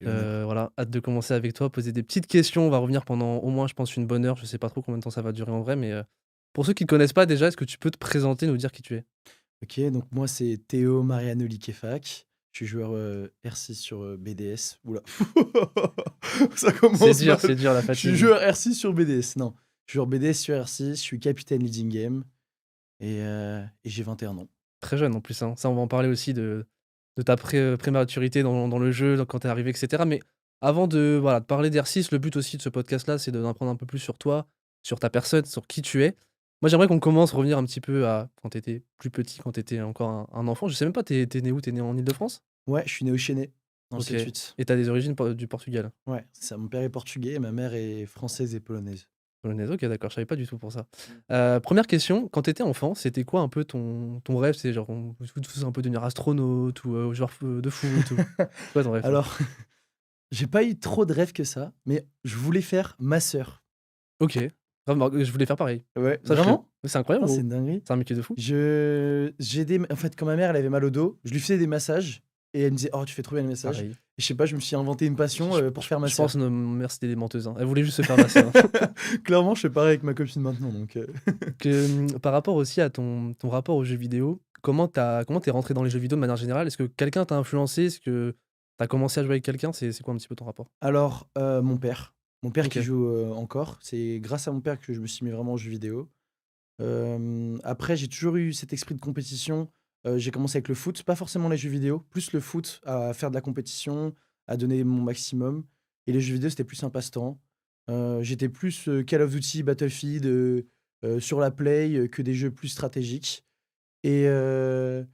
L'honneur. Voilà, hâte de commencer avec toi, poser des petites questions. On va revenir pendant au moins, je pense, une bonne heure. Je sais pas trop combien de temps ça va durer en vrai, mais pour ceux qui ne connaissent pas déjà, est-ce que tu peux te présenter, nous dire qui tu es? OK, donc moi, c'est Théo Mariano Liquefac. Je suis joueur, R6 sur, BDS. Ouh là! Ça commence mal. C'est dur la Je suis fatigue. joueur R6 sur BDS. Non, je suis joueur BDS sur R6, je suis capitaine leading game et j'ai 21 ans. Très jeune en plus, hein. Ça, on va en parler aussi de ta prématurité dans le jeu, quand tu es arrivé et cetera. Mais avant de, voilà, de parler d'R6, le but aussi de ce podcast-là, c'est d'en apprendre un peu plus sur toi, sur ta personne, sur qui tu es. Moi, j'aimerais qu'on commence, revenir un petit peu à quand tu étais plus petit, quand tu étais encore un enfant. Je sais même pas, tu es né où? Tu es né en Île-de-France? Ouais, je suis né au Chesnay, dans le OK, 7-8. et tu as des origines du Portugal? Ouais, c'est ça. Mon père est portugais et ma mère est française et polonaise. Polonaise, OK, d'accord, je savais pas du tout pour ça. 1 question, quand tu étais enfant, c'était quoi un peu ton rêve? C'est genre, on veut tous un peu devenir astronaute ou joueur de foot ou c'est quoi ton rêve, toi? Alors, j'ai pas eu trop de rêves que ça, mais je voulais faire masseur. OK. Vraiment, je voulais faire pareil. Ouais, Sache-le. vraiment? C'est Putain, incroyable, c'est gros. une dinguerie. C'est un métier de fou. En fait, quand ma mère, elle avait mal au dos, je lui faisais des massages et elle me disait: «Oh, tu fais trop bien les massages» Pareil. et je sais pas, je me suis inventé une passion, pour faire Je pense masseur. nos mères, c'était des menteuses, hein. Elles voulaient juste se faire masser, hein. Clairement, je fais pareil avec ma copine maintenant, donc Par rapport aussi à ton rapport aux jeux vidéo, comment t'es rentré dans les jeux vidéo de manière générale? Est-ce que quelqu'un t'a influencé? Est-ce que tu as commencé à jouer avec quelqu'un? C'est quoi un petit peu ton rapport? Alors, mon père qui OK. joue, encore, c'est grâce à mon père que je me suis mis vraiment aux jeux vidéo. Après, j'ai toujours eu cet esprit de compétition. J'ai commencé avec le foot, pas forcément les jeux vidéo, plus le foot, à faire de la compétition, à donner mon maximum et les jeux vidéo, c'était plus un passe-temps. J'étais plus, Call of Duty, Battlefield, sur la Play, que des jeux plus stratégiques et heu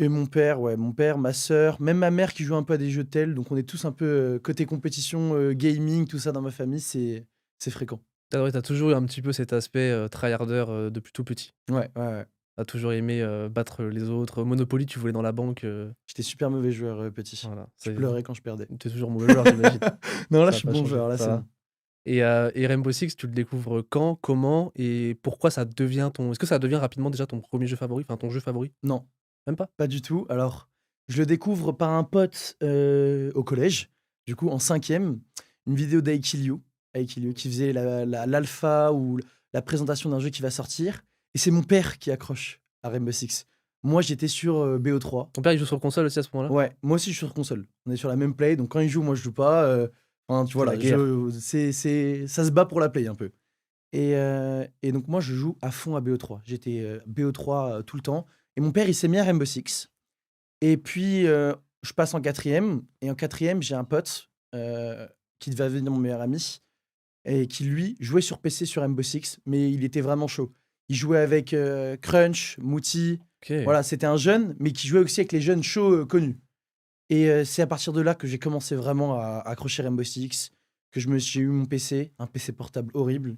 et mon père, ouais, mon père, ma sœur, même ma mère qui joue un peu à des jeux tels, donc on est tous un peu, côté compétition, gaming, tout ça dans ma famille, c'est fréquent. Ouais, tu toujours eu un petit peu cet aspect, tryharder, depuis tout petit. Ouais, ouais, ouais. Tu toujours aimé, battre les autres. Monopoly, tu voulais dans la banque, J'étais super mauvais joueur, petit. voilà. Je pleurais quand je perdais. Tu toujours mauvais joueur, j'imagine? Non, là, je Ça a suis pas bon changé, joueur, là, ça c'est va. bon. Et Rainbow Six, tu le découvres quand? Comment? Et pourquoi ça devient ton est-ce que ça devient rapidement déjà ton premier jeu favori? Enfin, ton jeu favori? Non, Même pas? pas du tout. Alors, je le découvre par un pote, au collège, du coup, en cinquième, une vidéo d'Aikilyu qui faisait l'alpha ou la présentation d'un jeu qui va sortir et c'est mon père qui accroche à Rainbow Six. Moi, j'étais sur, BO3. Ton père, il joue sur console aussi à ce moment-là? Ouais, moi aussi, je suis sur console. On est sur la même play, donc quand il joue, moi, je joue pas, enfin, tu vois, C'est la là, guerre. c'est ça se bat pour la play un peu et donc moi, je joue à fond à BO3. J'étais, BO3, tout le temps et mon père, il s'est mis à Rainbow Six et puis, je passe en quatrième et en quatrième, j'ai un pote, qui va devenir mon meilleur ami et qui, lui, jouait sur PC sur Rainbow Six, mais il était vraiment chaud. Il jouait avec, Crunch, Mouti, OK. voilà, c'était un jeune, mais qui jouait aussi avec les jeunes chauds, connus. Et c'est à partir de là que j'ai commencé vraiment à accrocher Rainbow Six, que j'ai eu mon PC, un PC portable horrible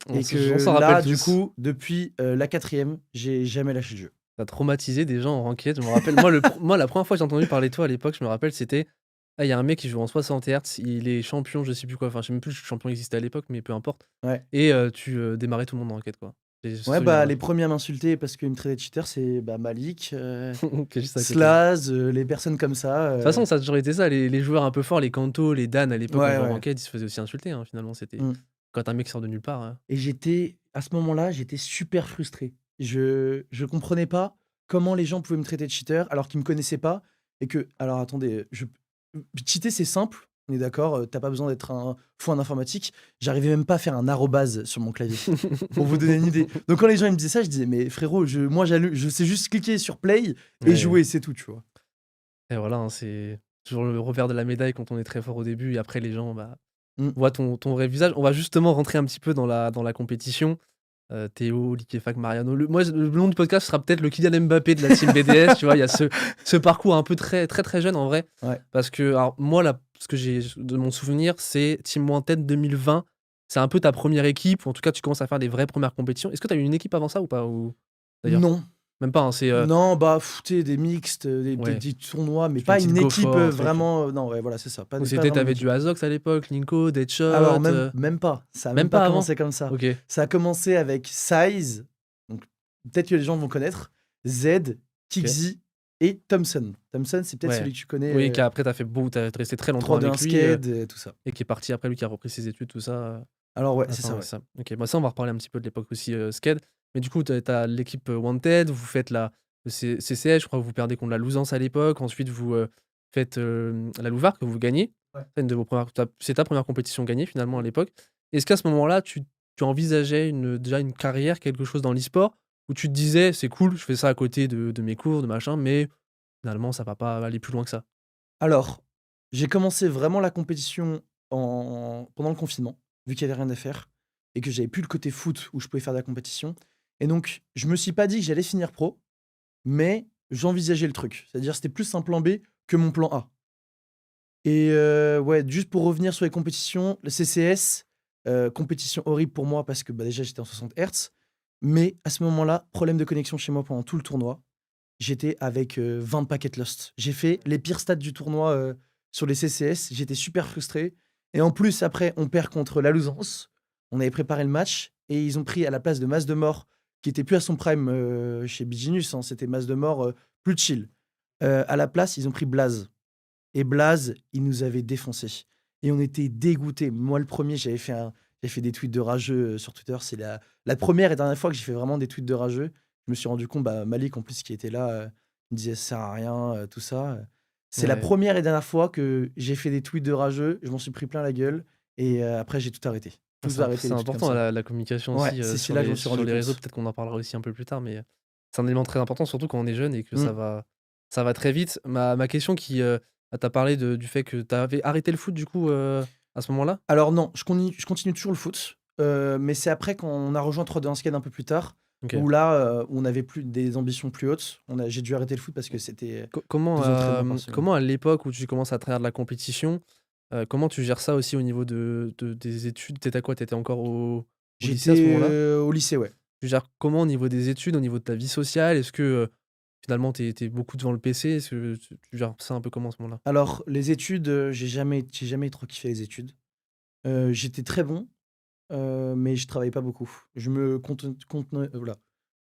et On que s'en rappelle là, du tous. coup, depuis, la 4e, j'ai jamais lâché le jeu. Tu traumatisé des gens en ranked. Je me rappelle, moi, la première fois que j'ai entendu parler de toi à l'époque, je me rappelle, c'était: «Ah, il y a un mec qui joue en 60 Hz, il est champion, je sais plus quoi», enfin, je sais même plus si champion existait à l'époque, mais peu importe. Ouais. Et tu, démarrais tout le monde en ranked, quoi. J'ai ce Ouais, bah, souvenir-là. les premiers à m'insulter parce qu'ils me traitaient de cheater, c'est, bah, Malik, Qui est juste à côté. Slaz, les personnes comme ça, De toute façon, ça a toujours été ça, les joueurs un peu forts, les Kanto, les Dan à l'époque en ouais, jouant en ouais. ranked, ils se faisaient aussi insulter, hein, finalement, c'était Mmh. quand un mec sort de nulle part, Et j'étais à ce moment-là, j'étais super frustré. Je comprenais pas comment les gens pouvaient me traiter de cheater alors qu'ils me connaissaient pas et que alors attendez, cheater c'est simple, on est d'accord, tu pas besoin d'être un fou en informatique. J'arrivais même pas à faire un arrobase sur mon clavier, pour vous donner une idée. Donc quand les gens ils me disaient ça, je disais: «Mais frérot, je sais juste cliquer sur play et Ouais. jouer, c'est tout», tu vois? Et voilà, hein, c'est toujours le revers de la médaille quand on est très fort au début et après les gens, bah, Mmh. voient ton vrai visage. On va justement rentrer un petit peu dans la compétition. Théo, Liquefac, Mariano. Le nom du podcast sera peut-être le Kylian Mbappé de la team BDS, tu vois? Il y a ce parcours un peu très, très, très jeune en vrai. Ouais. Parce que alors moi là, ce que j'ai de mon souvenir, c'est Team Wanted 2020. C'est un peu ta première équipe, ou en tout cas tu commences à faire des vraies premières compétitions. Est-ce que tu as eu une équipe avant ça ou pas? Ou d'ailleurs? Non. Même pas, hein, c'est, Non, bah, tu sais, des mixtes, des ouais, petits tournois, mais une pas petite une go équipe, fort, truc. vraiment, non, ouais, voilà, c'est ça, Ou pas c'était tu vraiment une avais du équipe. Azox à l'époque, Linko, Alors Deadshot, même pas, ça a même même pas pas avant? commencé comme ça. OK. Ça a commencé avec Size, donc peut-être que les gens vont connaître, Z, OK. Kixi et Thompson. Thompson, c'est peut-être Ouais. celui que tu connais, Oui, qu'après t'es resté très longtemps 3-2-1 avec lui, skate, tout ça. et qui est parti après, lui qui a repris ses études, tout ça, Alors ouais, à la c'est fin, ça, ouais, ouais. ça. OK, bah, ça, on va reparler un petit peu de l'époque aussi, skate. Mais du coup, tu as l'équipe, Wanted, vous faites le CCS, je crois que vous perdez contre la Louzance à l'époque. Ensuite, vous, faites, la Louvarc que vous gagnez. Ouais. C'est une de vos premières c'est ta première compétition gagnée finalement à l'époque. Est-ce qu'à ce moment-là, tu envisageais déjà une carrière, quelque chose dans l'e-sport? Où tu te disais: «C'est cool, je fais ça à côté de mes cours, de machin, mais finalement ça va pas aller plus loin que ça»? Alors, j'ai commencé vraiment la compétition pendant le confinement, vu qu'il y avait rien à faire et que j'avais plus le côté foot où je pouvais faire de la compétition et donc je me suis pas dit que j'allais finir pro, mais j'envisageais le truc. C'est-à-dire c'était plus un plan B que mon plan A et ouais, juste pour revenir sur les compétitions, le CCS, compétition horrible pour moi parce que, bah, déjà j'étais en 60 Hz, mais à ce moment-là, problème de connexion chez moi pendant tout le tournoi. J'étais avec, 20 paquets lost. J'ai fait les pires stats du tournoi, sur les CCS. J'étais super frustré et en plus après on perd contre la Louzance. On avait préparé le match et ils ont pris à la place de Masdemort, qui était plus à son prime, chez Biginus, hein, c'était Masdemort, plus chill. À la place, ils ont pris Blaze et Blaze, il nous avait défoncés et on était dégoûtés. Moi le premier, j'avais fait des tweets de rageux, sur Twitter. C'est la 1re et dernière fois que j'ai fait vraiment des tweets de rageux. Je me suis rendu compte, bah, Malik en plus qui était là, il me disait: «Ça sert à rien», tout ça, C'est la Ouais. première et dernière fois que j'ai fait des tweets de rageux, je m'en suis pris plein la gueule et après j'ai tout arrêté. Ah, Tout arrêté c'est les trucs comme important ça. la communication Ouais, aussi, c'est là que je m'en suis sur rendu les réseaux. compte. Peut-être qu'on en parlera aussi un peu plus tard, mais c'est un élément très important, surtout quand on est jeune et que Mmh. ça va très vite. Ma question qui, tu as parlé du fait que tu avais arrêté le foot du coup, à ce moment-là? Alors non, je continue toujours le foot, mais c'est après quand on a rejoint 3-2-1 Skate un peu plus tard, OK. où là, on avait plus des ambitions plus hautes. J'ai dû arrêter le foot parce que c'était Comment, 2 entraînements par semaine. comment à l'époque où tu commences à travers de la compétition, comment tu gères ça aussi au niveau des études? Tu étais à quoi? Tu étais encore au lycée à ce J'étais, moment-là? au lycée, ouais. Tu gères comment au niveau des études, au niveau de ta vie sociale? Est-ce que, finalement tu es beaucoup devant le PC? Est-ce que tu gères ça un peu comment à ce moment-là? Alors les études, j'ai jamais trop kiffé les études. J'étais très bon, mais je travaillais pas beaucoup. Je me contenais ouh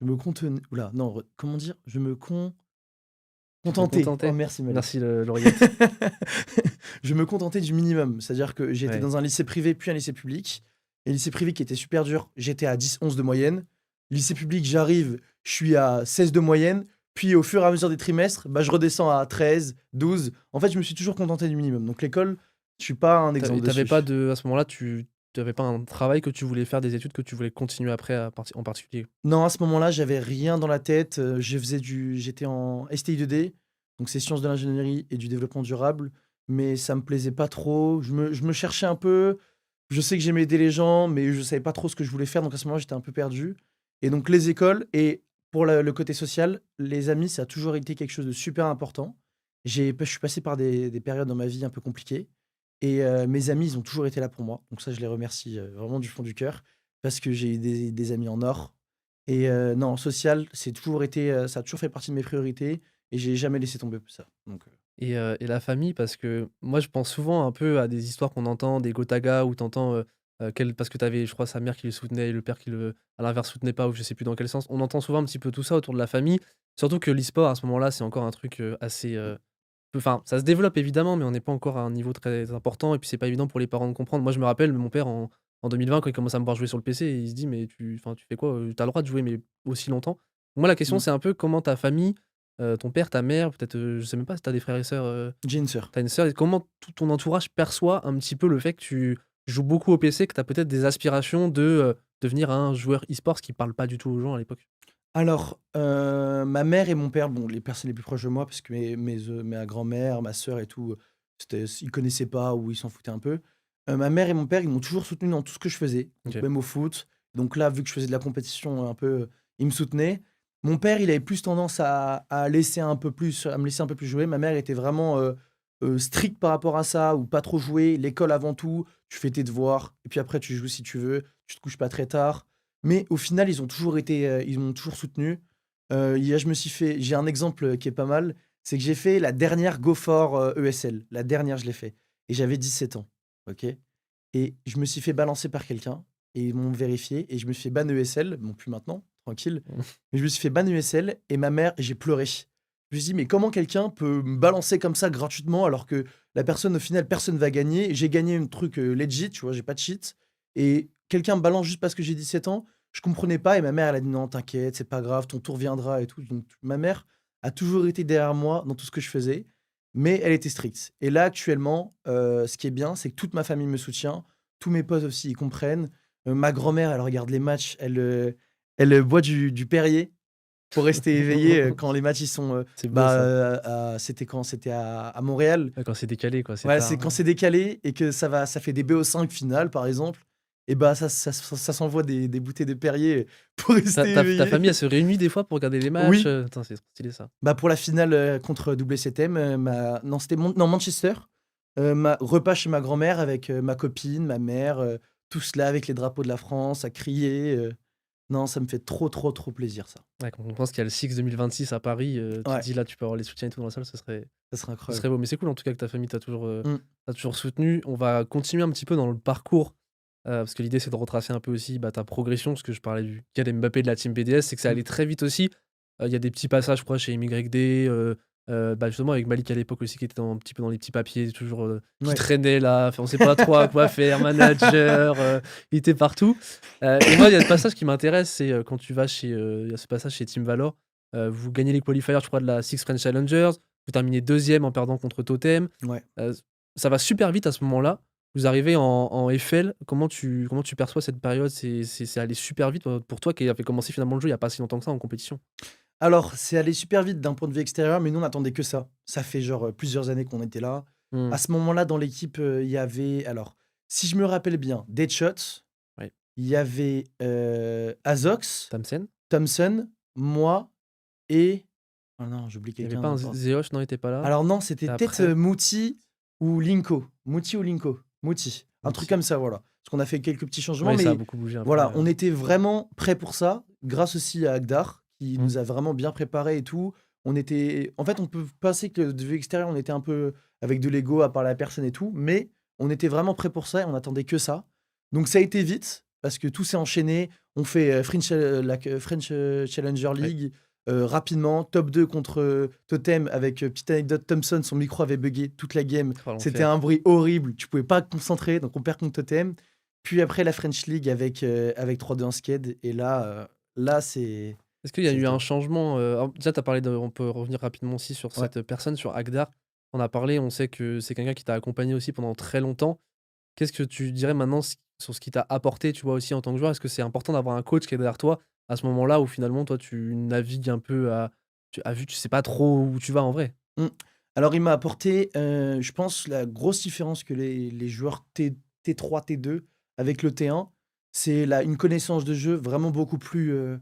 je me contenais ouh non, comment dire? Je me Tu te contentais. Oh contentais? merci Merci Malik. l'oreillette. Je me contentais du minimum. C'est-à-dire que j'étais Ouais. dans un lycée privé, puis un lycée public et lycée privé qui était super dur, j'étais à 10-11 de moyenne. Lycée public, j'arrive, je suis à 16 de moyenne, puis au fur et à mesure des trimestres, bah, je redescends à 13-12. En fait, je me suis toujours contenté du minimum. Donc l'école, je suis pas un exemple Tu pas dessus. à ce moment-là, tu avais pas un travail que tu voulais faire, des études que tu voulais continuer après en particulier? Non, à ce moment-là, j'avais rien dans la tête, j'étais en STI 2D, donc c'est sciences de l'ingénierie et du développement durable, mais ça me plaisait pas trop. Je me cherchais un peu, je sais que j'aimais aider les gens, mais je savais pas trop ce que je voulais faire, donc à ce moment-là, j'étais un peu perdu et donc les écoles et pour le côté social, les amis, ça a toujours été quelque chose de super important. Je suis passé par des périodes dans ma vie un peu compliquées et mes amis, ils ont toujours été là pour moi, donc ça, je les remercie, vraiment du fond du cœur parce que j'ai eu des amis en or et non, social, ça a toujours fait partie de mes priorités et j'ai jamais laissé tomber ça, donc Et la famille, parce que moi je pense souvent un peu à des histoires qu'on entend, des Gotaga où tu entends, parce que tu avais, je crois, sa mère qui le soutenait et le père qui à l'inverse soutenait pas, ou je sais plus dans quel sens. On entend souvent un petit peu tout ça autour de la famille, surtout que l'e-sport à ce moment-là, c'est encore un truc, assez, enfin, ça se développe évidemment, mais on n'est pas encore à un niveau très important et puis c'est pas évident pour les parents de comprendre. Moi je me rappelle mon père en 2020 quand il commence à me voir jouer sur le PC, il se dit: «Mais tu fais quoi? Tu as le droit de jouer mais aussi longtemps». Moi la question mmh. c'est un peu comment ta famille, ton père, ta mère, peut-être, je sais même pas si tu as des frères et sœurs, J'ai une sœur. tu as une sœur, et comment tout ton entourage perçoit un petit peu le fait que tu joues beaucoup au PC, que tu as peut-être des aspirations de, devenir un joueur e-sport, ce qui parle pas du tout aux gens à l'époque? Alors, ma mère et mon père, bon, les personnes les plus proches de moi parce que ma grand-mère, ma sœur et tout, ils connaissaient pas ou ils s'en foutaient un peu. Ma mère et mon père, ils m'ont toujours soutenu dans tout ce que je faisais, donc OK. même au foot. Donc là, vu que je faisais de la compétition un peu, ils me soutenaient. Mon père, il avait plus tendance à me laisser un peu plus jouer. Ma mère était vraiment, stricte par rapport à ça ou pas trop jouer, l'école avant tout, tu fais tes devoirs et puis après tu joues si tu veux, tu te couches pas très tard. Mais au final, ils m'ont toujours soutenu. Il y a je me suis fait J'ai un exemple, qui est pas mal, c'est que j'ai fait la dernière Go-For, ESL. La dernière, je l'ai fait et j'avais 17 ans, OK? Et je me suis fait balancer par quelqu'un et ils m'ont vérifié et je me suis fait ban ESL, bon plus maintenant, tranquille. Mais je me suis fait ban ESL et ma mère j'ai pleuré. Je me suis dit: «Mais comment quelqu'un peut me balancer comme ça gratuitement alors que la personne, au final, personne va gagner?» J'ai gagné un truc, legit, tu vois? J'ai pas de cheat et quelqu'un me balance juste parce que j'ai 17 ans. Je comprenais pas et ma mère, elle a dit: «Non, t'inquiète, c'est pas grave, ton tour viendra et tout». Donc ma mère a toujours été derrière moi dans tout ce que je faisais, mais elle était stricte et là, actuellement, ce qui est bien, c'est que toute ma famille me soutient, tous mes potes aussi, ils comprennent. Ma grand-mère, elle regarde les matchs, elle boit du Perrier pour rester éveillé, quand les matchs ils sont, C'est beau ça. c'était quand? C'était à Montréal. Ouais, quand c'est décalé quoi, c'est Ouais, c'est tard, quand c'est décalé et que ça fait des BO5 finales, par exemple et bah, ça s'envoie des bouteilles de Perrier pour Ta rester ta ta éveillé. famille, elle se réunit des fois pour regarder les matchs, Oui, Putain, c'est trop stylé ça. bah, pour la finale, contre WCTM, ma non, c'était Manchester, ma repas chez ma grand-mère avec, ma copine, ma mère, tous là avec les drapeaux de la France à crier, non, ça me fait trop, trop, trop plaisir ça. Ouais, quand on pense qu'il y a le Six 2026 à Paris, tu te Ouais, dis là, tu peux avoir les soutiens et tout dans la salle, ça serait ce incroyable. serait beau. Mais c'est cool en tout cas que ta famille Mmh, t'a toujours soutenu. On va continuer un petit peu dans le parcours, parce que l'idée c'est de retracer un peu aussi, bah, ta progression, parce que je parlais du cas d'Mbappé de la team BDS, c'est que ça mmh, allait très vite aussi. Il y a des petits passages, je crois, chez MYD, bah, justement avec Malik à l'époque aussi qui était un petit peu dans les petits papiers, toujours, qui ouais. traînait là, enfin on sait pas trop à quoi faire, manager, il était partout. Et moi il y a le passage qui m'intéresse, c'est, quand tu vas chez, il y a ce passage chez Team Valor, vous gagnez les qualifiers, je crois, de la Six French Challengers, vous terminez 2e en perdant contre Totem. Ouais. Heu, Ça va super vite à ce moment-là. Vous arrivez en FL, comment tu perçois cette période? C'est allé super vite, pour toi qui avait commencé finalement le jeu il y a pas si longtemps que ça en compétition? Alors, c'est allé super vite d'un point de vue extérieur, mais nous, on attendait que ça. Ça fait genre, plusieurs années qu'on était là. À Mmh. ce moment-là, dans l'équipe, il y avait alors, si je me rappelle bien, Deadshot, Ouais. il y avait, Azox, Thamsen? Thompson, moi et oh non, j'oublie Il y avait quelqu'un pas un encore. Zehosh, non, il était pas là? Alors non, C'était c'était peut-être, après? Mouti ou Linko. Mouti ou Linko. Mouti, un truc Mouti. comme ça, voilà. Parce qu'on a fait quelques petits changements, Ouais, ça a mais beaucoup bougé après, voilà, on était vraiment prêts pour ça, grâce aussi à Agdar, qui mmh. nous a vraiment bien préparés et tout. On était en fait, on peut penser que de vue extérieure, on était un peu avec de l'ego à parler à personne et tout, mais on était vraiment prêts pour ça et on attendait que ça. Donc ça a été vite, parce que tout s'est enchaîné. On fait, French Challenger Ouais. League, rapidement, top 2 contre, Totem avec, petite anecdote, Thompson, son micro avait buggé toute la game. Oh C'était l'enfer. un bruit horrible, tu pouvais pas te concentrer, donc on perd contre Totem. Puis après la French League avec 3-2 en sked et là Est-ce qu'il y a c'est le eu un top. changement, alors déjà tu as parlé de on peut revenir rapidement aussi sur Ouais. cette personne, sur Agdar. On a parlé, on sait que c'est quelqu'un qui t'a accompagné aussi pendant très longtemps. Qu'est-ce que tu dirais maintenant sur ce qui t'a apporté, tu vois, aussi en tant que joueur? Est-ce que c'est important d'avoir un coach qui est derrière toi à ce moment-là où finalement toi tu navigues un peu à vue, tu sais pas trop où tu vas en vrai? Mmh. Alors il m'a apporté, je pense la grosse différence que les joueurs T3, T2 avec le T1, c'est la une connaissance de jeu vraiment beaucoup plus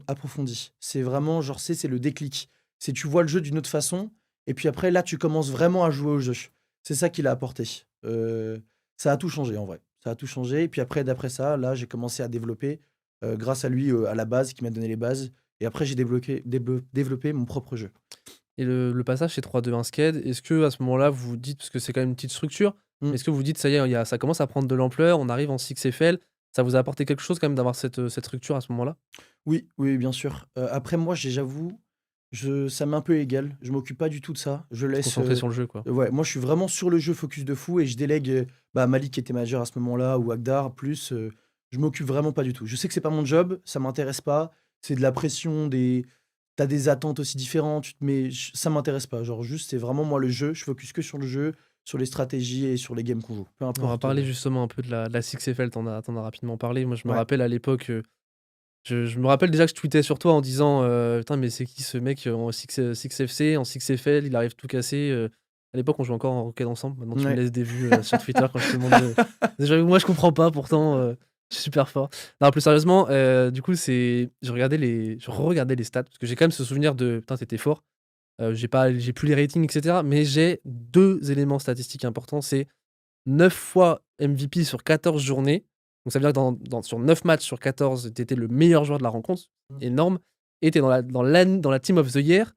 approfondie. C'est vraiment genre, c'est le déclic. C'est tu vois le jeu d'une autre façon et puis après là, tu commences vraiment à jouer au jeu. C'est ça qu'il a apporté. Ça a tout changé en vrai. Ça a tout changé et puis après d'après ça, là, j'ai commencé à développer, grâce à lui, à la base, qui m'a donné les bases et après j'ai développé mon propre jeu. Et le passage chez 3-2-1 Sked, est-ce que à ce moment-là, vous vous dites parce que c'est quand même une petite structure, Mmh. mais est-ce que vous vous dites: «Ça y est, il y a ça commence à prendre de l'ampleur, on arrive en 6FL», ça vous a apporté quelque chose quand même d'avoir cette structure à ce moment-là? Oui, oui, bien sûr. Après moi, j'avoue, je ça m'est un peu égal. Je m'occupe pas du tout de ça. Je Se laisse, concentrer sur le jeu, quoi. ouais, moi, je suis vraiment sur le jeu focus de fou et je délègue, bah, Malik qui était manager à ce moment-là ou Agdar plus, je m'occupe vraiment pas du tout. Je sais que c'est pas mon job, ça m'intéresse pas, c'est de la pression, t'as des attentes aussi différentes, mais ça m'intéresse pas. Genre juste, c'est vraiment moi le jeu, je focus que sur le jeu, sur les stratégies et sur les games qu'on joue. Peu On va importe, parler justement un peu de la 6FL, tu en as rapidement parlé. Moi, je me ouais. rappelle à l'époque, je me rappelle déjà que je tweetais sur toi en disant, «Putain, mais c'est qui ce mec, en 6FC, en 6FL, il arrive tout casser», à l'époque, on jouait encore en Rocket ensemble. Maintenant, tu me Ouais. laisses des vues, sur Twitter quand je te demande de déjà, moi, je comprends pas pourtant, je suis super fort. Non, plus sérieusement, du coup, je re-regardais les stats parce que j'ai quand même ce souvenir de: «Putain, tu fort». J'ai plus les ratings et cetera, mais j'ai 2 éléments statistiques importants. C'est 9 fois MVP sur 14 journées. Donc ça veut dire que sur 9 matchs sur 14, tu étais le meilleur joueur de la rencontre, Mmh. énorme. Et tu es dans la team of the year,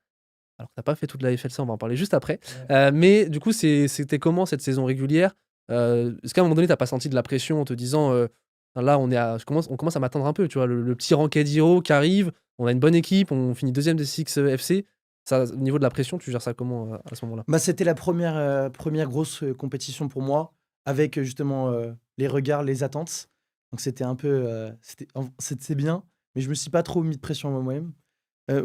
alors que tu as pas fait toute la FLC, on va en parler juste après. Ouais. Mais du coup, c'était comment cette saison régulière? Est-ce qu'à un moment donné, tu as pas senti de la pression en te disant, «Là, on commence à m'attendre un peu», tu vois? Le petit Ranked Hero qui arrive, on a une bonne équipe, on finit 2e des Six, FC. Ça, au niveau de la pression, tu gères ça comment, à ce moment-là? Bah, c'était la première grosse, compétition pour moi avec, justement, les regards, les attentes. Donc c'était un peu, c'était bien, mais je me suis pas trop mis de pression à moi-même.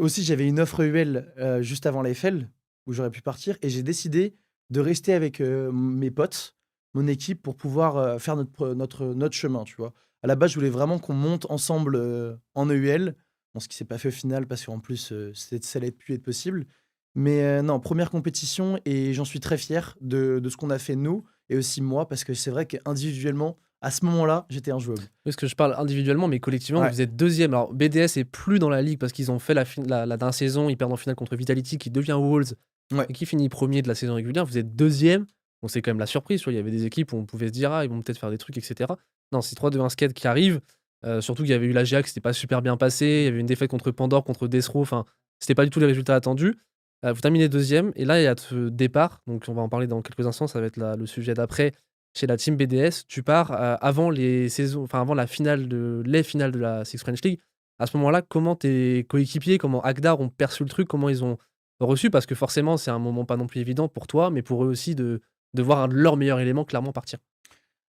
Aussi, j'avais une offre UL, juste avant la FL, où j'aurais pu partir et j'ai décidé de rester avec, mes potes, mon équipe pour pouvoir, faire notre chemin, tu vois? À la base, je voulais vraiment qu'on monte ensemble, en EUL. Bon, ce qui s'est pas fait au final parce qu'en plus, ça allait plus être possible. Mais, non, première compétition et j'en suis très fier de ce qu'on a fait nous et aussi moi parce que c'est vrai qu'individuellement, à ce moment-là, j'étais injouable. Parce que je parle individuellement, mais collectivement, Ouais, vous êtes deuxième. Alors BDS est plus dans la ligue parce qu'ils ont fait la dernière saison, ils perdent en finale contre Vitality qui devient Wolves ouais. et qui finit premier de la saison régulière. Vous êtes deuxième. Bon, c'est quand même la surprise, tu vois? Il y avait des équipes où on pouvait se dire: «Ah, ils vont peut-être faire des trucs et cetera». Non, c'est 3-2-1 Skate qui arrive, surtout qu'il y avait eu l'AGA qui s'était pas super bien passé, il y avait une défaite contre Pandore, contre Desro, enfin, c'était pas du tout les résultats attendus. Vous terminez deuxième et là, il y a ce départ, donc on va en parler dans quelques instants, ça va être le sujet d'après, chez la team BDS. Tu pars, avant les saisons enfin, avant les finales de la Six French League. À ce moment-là, comment tes coéquipiers, comment Agdar ont perçu le truc? Comment ils ont reçu? Parce que forcément, c'est un moment pas non plus évident pour toi, mais pour eux aussi de voir un de leurs meilleurs éléments clairement partir.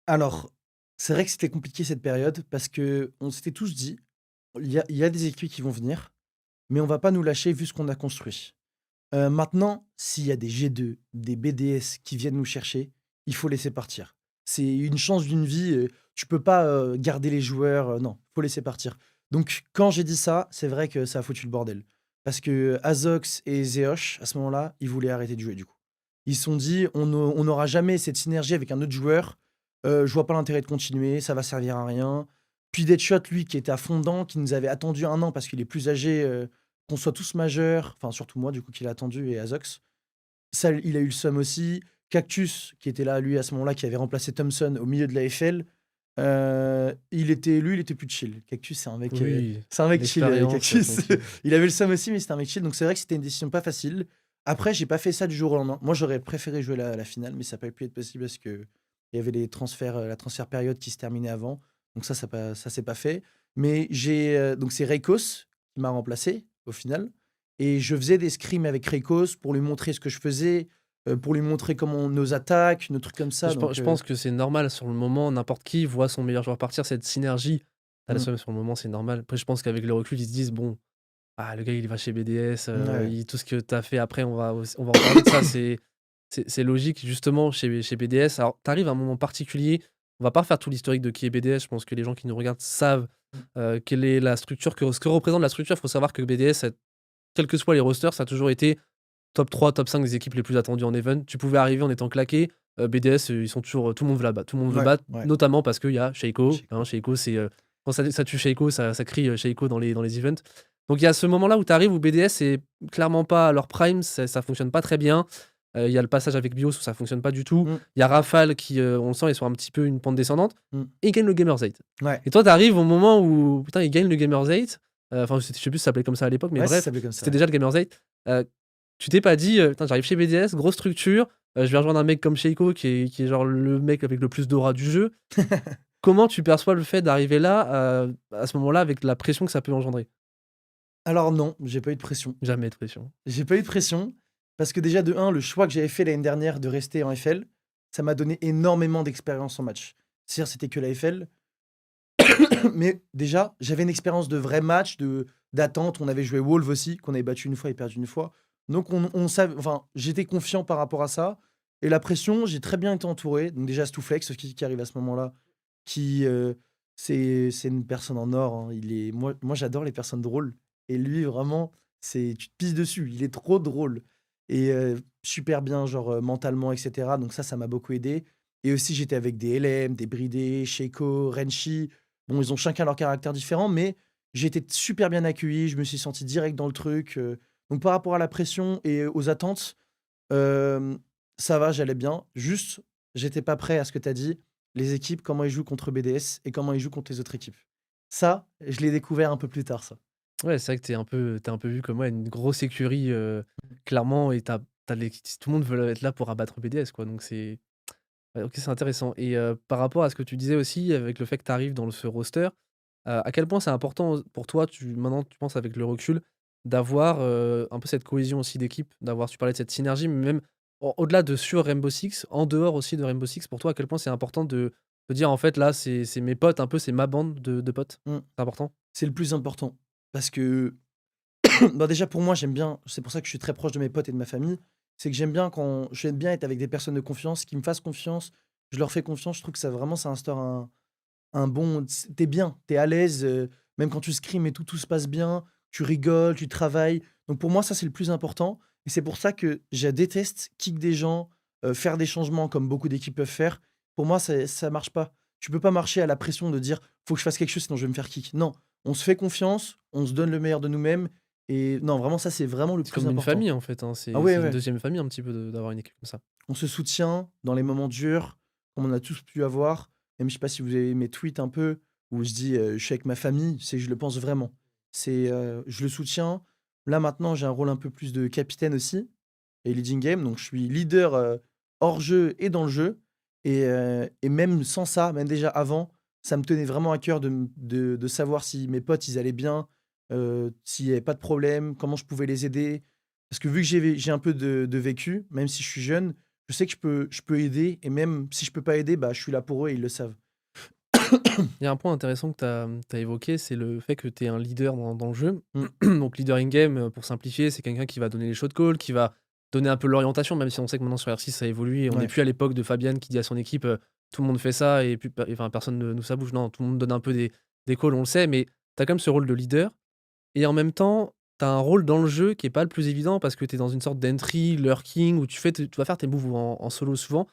Alors, c'est vrai que c'était compliqué cette période parce qu'on s'était tous dit: «Il y a des équipes qui vont venir, mais on va pas nous lâcher vu ce qu'on a construit». Maintenant, s'il y a des G2, des BDS qui viennent nous chercher, il faut laisser partir. C'est une chance d'une vie, tu peux pas, garder les joueurs, non, faut laisser partir. Donc quand j'ai dit ça, c'est vrai que ça a foutu le bordel. Parce que Azox et Zeosh, à ce moment-là, ils voulaient arrêter de jouer du coup. Ils se sont dit: On n'aura jamais cette synergie avec un autre joueur, je vois pas l'intérêt de continuer, ça va servir à rien». Puis Deadshot, lui, qui était à fond dedans, qui nous avait attendu 1 an parce qu'il est plus âgé, qu'on soit tous majeurs, enfin surtout moi du coup qui l'a attendu et Azox. Ça, il a eu le seum aussi. Cactus, qui était là, lui, à ce moment-là, qui avait remplacé Thompson au milieu de la FL, il était plus chill. Cactus, Oui, c'est un mec chill, l'expérience, Cactus. tranquille. Il avait le seum aussi, mais c'était un mec chill, donc c'est vrai que c'était une décision pas facile. Après, j'ai pas fait ça du jour au lendemain. Moi, j'aurais préféré jouer la finale, mais ça n'a pas pu être possible parce qu'il y avait les transferts, la transfert période qui se terminait avant. Donc ça s'est pas fait. Mais donc c'est Reikos qui m'a remplacé au final. Et je faisais des scrims avec Reikos pour lui montrer ce que je faisais, pour lui montrer comment nos attaques, nos trucs comme ça. Je pense que c'est normal sur le moment, n'importe qui voit son meilleur joueur partir, cette synergie. Tu le Mmh, seum sur le moment, c'est normal. Après, je pense qu'avec le recul, ils se disent: «Bon, ah, le gars, il va chez BDS, ouais. tout ce que tu as fait après, on va en parler de ça, c'est logique justement chez BDS. Alors, tu arrives à un moment particulier, on va pas refaire tout l'historique de qui est BDS, je pense que les gens qui nous regardent savent, Mmh, quelle est la structure, ce que représente la structure. Il faut savoir que BDS, quels que soient les rosters, ça a toujours été top 3, top 5 des équipes les plus attendues en event. Tu pouvais arriver en étant claqué, BDS, ils sont toujours, tout le monde veut la battre. Tout le monde veut ouais, battre, ouais. notamment parce qu'il y a Sheiko, hein. Chico. Sheiko, c'est, quand ça tue Sheiko, ça crie, Sheiko dans les events. Donc il y a ce moment-là où tu arrives où BDS c'est clairement pas à leur prime, ça fonctionne pas très bien. Il y a le passage avec Bios où ça fonctionne pas du tout. Mmh, Il y a Rafale qui, on le sent, ils sont un petit peu une pente descendante mmh. et ils gagnent le Gamers 8. Ouais. Et toi, tu arrives au moment où, putain, ils gagnent le Gamers 8, enfin, je sais plus si ça s'appelait comme ça à l'époque, mais Ouais, ça bref, s'appelait comme ça, c'était ouais. déjà le Gamers 8. Tu t'es pas dit, «Putain, j'arrive chez BDS, grosse structure, je vais rejoindre un mec comme Sheiko qui est genre le mec avec le plus d'aura du jeu». Comment tu perçois le fait d'arriver là, à ce moment-là, avec la pression que ça peut engendrer? Alors non, j'ai pas eu de pression. Jamais de pression. J'ai pas eu de pression parce que déjà de un, le choix que j'avais fait l'année dernière de rester en FL, ça m'a donné énormément d'expérience en match. C'est-à-dire c'était que la FL, mais déjà, j'avais une expérience de vrai match, d'attente. On avait joué Wolves aussi, qu'on avait battu une fois et perdu une fois. Donc on savait, enfin, j'étais confiant par rapport à ça. Et la pression, j'ai très bien été entouré. Donc déjà Stouflex qui arrive à ce moment-là, qui c'est une personne en or, hein. Moi j'adore les personnes drôles. Et lui vraiment, c'est tu te pisses dessus. Il est trop drôle et super bien genre mentalement etc. Donc ça m'a beaucoup aidé. Et aussi j'étais avec des LM, des Bridé, Sheiko, Renchi. Bon, ils ont chacun leur caractère différent, mais j'ai été super bien accueilli, je me suis senti direct dans le truc, donc par rapport à la pression et aux attentes, hem, ça va, j'allais bien. Juste, j'étais pas prêt à ce que tu as dit, les équipes, comment ils jouent contre BDS et comment ils jouent contre les autres équipes. Ça, je l'ai découvert un peu plus tard ça. Ouais, c'est vrai que t'es un peu vu comme, ouais, une grosse écurie, clairement, et tu les tout le monde veut être là pour abattre BDS, quoi, donc c'est ouais, OK, c'est intéressant. Et par rapport à ce que tu disais aussi avec le fait que tu arrives dans ce roster, à quel point c'est important pour toi, maintenant tu penses avec le recul, d'avoir, un peu cette cohésion aussi d'équipe, d'avoir tu parlais de cette synergie, mais même au-delà de sur Rainbow Six, en dehors aussi de Rainbow Six, pour toi, à quel point c'est important de dire: «En fait, là, c'est mes potes un peu, c'est ma bande de potes»? Mmh. C'est important? C'est le plus important parce que bah, déjà pour moi, j'aime bien c'est pour ça que je suis très proche de mes potes et de ma famille, c'est que j'aime bien être avec des personnes de confiance, qui me fassent confiance, je leur fais confiance. Je trouve que ça instaure un bon tu bien, t'es à l'aise, même quand tu scrims et tout se passe bien, tu rigoles, tu travailles. Donc pour moi, ça, c'est le plus important et c'est pour ça que je déteste kick des gens, faire des changements comme beaucoup d'équipes peuvent faire. Pour moi, ça marche pas. Tu peux pas marcher à la pression de dire: «Faut que je fasse quelque chose sinon je vais me faire kick». Non, on se fait confiance, on se donne le meilleur de nous-mêmes et non, vraiment ça, c'est vraiment le C'est plus comme une important. famille, en fait, hein, Ah c'est ouais, c'est une ouais. deuxième famille un petit peu d'avoir une équipe comme ça. On se soutient dans les moments durs, comme on a tous pu avoir. Même je sais pas si vous avez mes tweets un peu, où je dis, «Je suis avec ma famille», c'est je le pense vraiment. Je le soutiens. Là, maintenant, j'ai un rôle un peu plus de capitaine aussi et leading game, donc je suis leader, hors jeu et dans le jeu et même sans ça, même déjà avant, ça me tenait vraiment à cœur de savoir si mes potes, ils allaient bien, s'il y avait pas de problème, comment je pouvais les aider. Parce que vu que j'ai un peu de vécu, même si je suis jeune, je sais que je peux aider et même si je peux pas aider, bah, je suis là pour eux et ils le savent. Il y a un point intéressant que tu as évoqué, c'est le fait que tu es un leader dans le jeu. Mmh. Donc leader in-game, pour simplifier, c'est quelqu'un qui va donner les shot calls, qui va donner un peu l'orientation, même si on sait que maintenant sur R6 ça évolue et on n'est Ouais. plus à l'époque de Fabian qui dit à son équipe, «Tout le monde fait ça et puis enfin personne ne nous ça bouge». Non, tout le monde donne un peu des calls, on le sait, mais tu as quand même ce rôle de leader et en même temps, tu as un rôle dans le jeu qui est pas le plus évident parce que tu es dans une sorte d'entry, lurking où tu vas faire tes moves en solo souvent.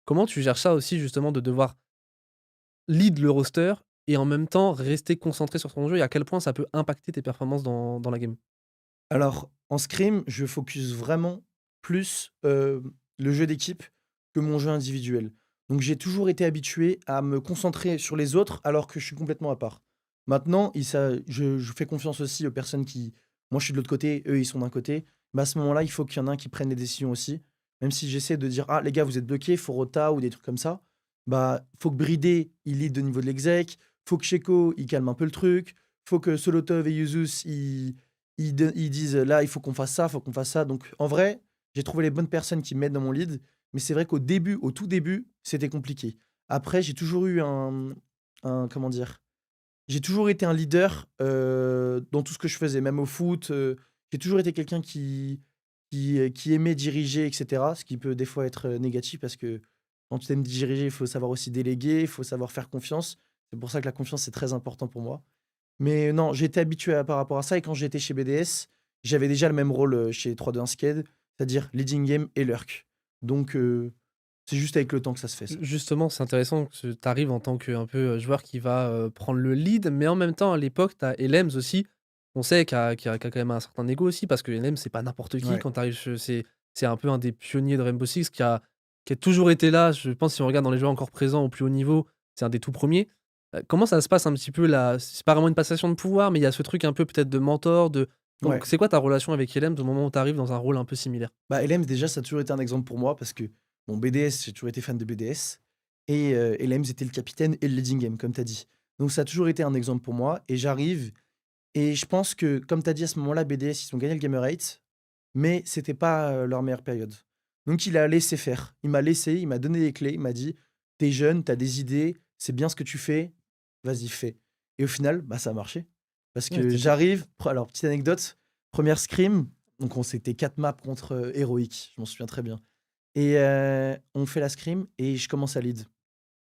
Comment tu gères ça aussi justement de devoir lead le roster et en même temps rester concentré sur ton jeu et à quel point ça peut impacter tes performances dans la game? Alors, en scrim, je focus vraiment plus, le jeu d'équipe que mon jeu individuel. Donc j'ai toujours été habitué à me concentrer sur les autres alors que je suis complètement à part. Maintenant, je fais confiance aussi aux personnes qui moi je suis de l'autre côté, eux ils sont d'un côté, mais à ce moment-là, il faut qu'il y en ait un qui prenne les décisions aussi. Même si j'essaie de dire: «Ah les gars, vous êtes bloqués, faut rota» ou des trucs comme ça, bah, faut que Bridé, il lead au niveau de l'exec, faut que Sheko, il calme un peu le truc, faut que Solotov et Yuzus, ils disent: «Là, il faut qu'on fasse ça, il faut qu'on fasse ça». Donc en vrai, j'ai trouvé les bonnes personnes qui m'aident dans mon lead, mais c'est vrai qu'au début, au tout début, c'était compliqué. Après, j'ai toujours eu un comment dire? J'ai toujours été un leader, dans tout ce que je faisais, même au foot, j'ai toujours été quelqu'un qui aimait diriger et cetera, ce qui peut des fois être, négatif parce que quand tu aimes diriger, il faut savoir aussi déléguer, il faut savoir faire confiance. C'est pour ça que la confiance, c'est très important pour moi. Mais non, j'ai été habitué par rapport à ça et quand j'étais chez BDS, j'avais déjà le même rôle, chez 3-2-1 Sked, c'est-à-dire leading game et lurk. Donc c'est juste avec le temps que ça se fait ça. Justement, c'est intéressant que tu arrives en tant que un peu, joueur qui va, prendre le lead, mais en même temps à l'époque, tu as Elems aussi, on sait qui a quand même un certain ego aussi parce que Elems c'est pas n'importe qui Ouais. quand tu arrives c'est un peu un des pionniers de Rainbow Six qui a toujours été là. Je pense si on regarde dans les joueurs encore présents au plus haut niveau, c'est un des tout premiers. Comment ça se passe un petit peu là? C'est pas vraiment une passation de pouvoir, mais il y a ce truc un peu peut-être de mentor, Ouais. c'est quoi ta relation avec Elems au moment où tu arrives dans un rôle un peu similaire? Bah, LM déjà, ça a toujours été un exemple pour moi parce que, bon, BDS, j'ai toujours été fan de BDS et LM, c'était le capitaine et le leading game, comme tu as dit. Donc ça a toujours été un exemple pour moi et j'arrive et je pense que, comme tu as dit à ce moment-là, BDS, ils ont gagné le Gamerate, mais c'était pas, leur meilleure période. Donc il a laissé faire. Il m'a laissé, il m'a donné les clés, il m'a dit: «Tu jeune, t'as des idées, c'est bien ce que tu fais, vas-y, fais». Et au final, bah, ça a marché. Parce Ouais, que j'arrive alors petite anecdote, première scrim, donc on s'était 4 maps contre, Heroic, je m'en souviens très bien et on fait la scrim et je commence à lead.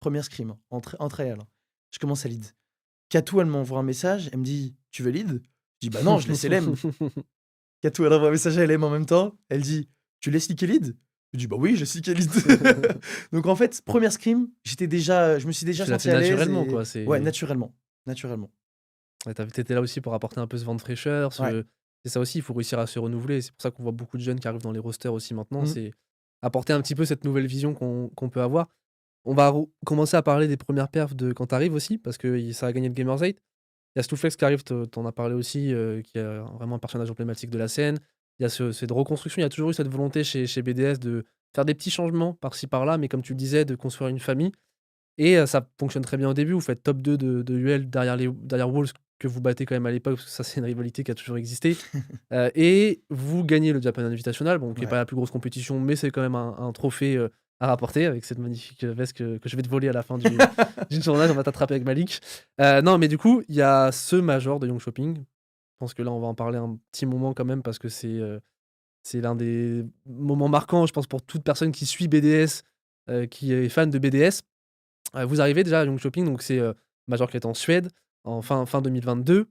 Première scrim, hein, entre elles, hein. Je commence à lead. Katou, elle m'envoie un message, elle me dit: «Tu veux lead?» Je dis: «Bah non, je laisse LM». Katou, elle envoie un message à LM en même temps, elle dit: «Tu laisses Liké lead?» Je dis: «Bah oui, je laisse Liké lead». Donc en fait, première scrim, je me suis déjà Tu l'as senti fait à l'aise naturellement et quoi, ouais, c'est naturellement, naturellement. ouais, tu étais là aussi pour apporter un peu ce vent de fraîcheur, Ouais. c'est ça aussi, il faut réussir à se renouveler. C'est pour ça qu'on voit beaucoup de jeunes qui arrivent dans les rosters aussi maintenant, Mmh. c'est apporter un petit peu cette nouvelle vision qu'on peut avoir. On va commencer à parler des premières perfs de quand tu arrives aussi, parce que ça a gagné le Gamersgate. Il y a Stouflex qui arrive, tu as parlé aussi, qui est vraiment un personnage emblématique de la scène. Il y a cette reconstruction, il y a toujours eu cette volonté chez BDS de faire des petits changements par-ci par-là, mais comme tu le disais, de construire une famille et ça fonctionne très bien au début. Vous faites top 2 de UL derrière Wolves que vous battez quand même à l'époque, parce que ça, c'est une rivalité qui a toujours existé. Et vous gagnez le Japan Invitational, bon, qui n'est Ouais. pas la plus grosse compétition, mais c'est quand même un trophée à rapporter avec cette magnifique veste que je vais te voler à la fin du tournage. On va t'attraper avec Malik. Non, mais du coup, il y a ce major de Young Shopping. Je pense que là, on va en parler un petit moment quand même, parce que c'est l'un des moments marquants, je pense, pour toute personne qui suit BDS, qui est fan de BDS. Vous arrivez déjà à Young Shopping, donc c'est major qui est en Suède, en fin 2022,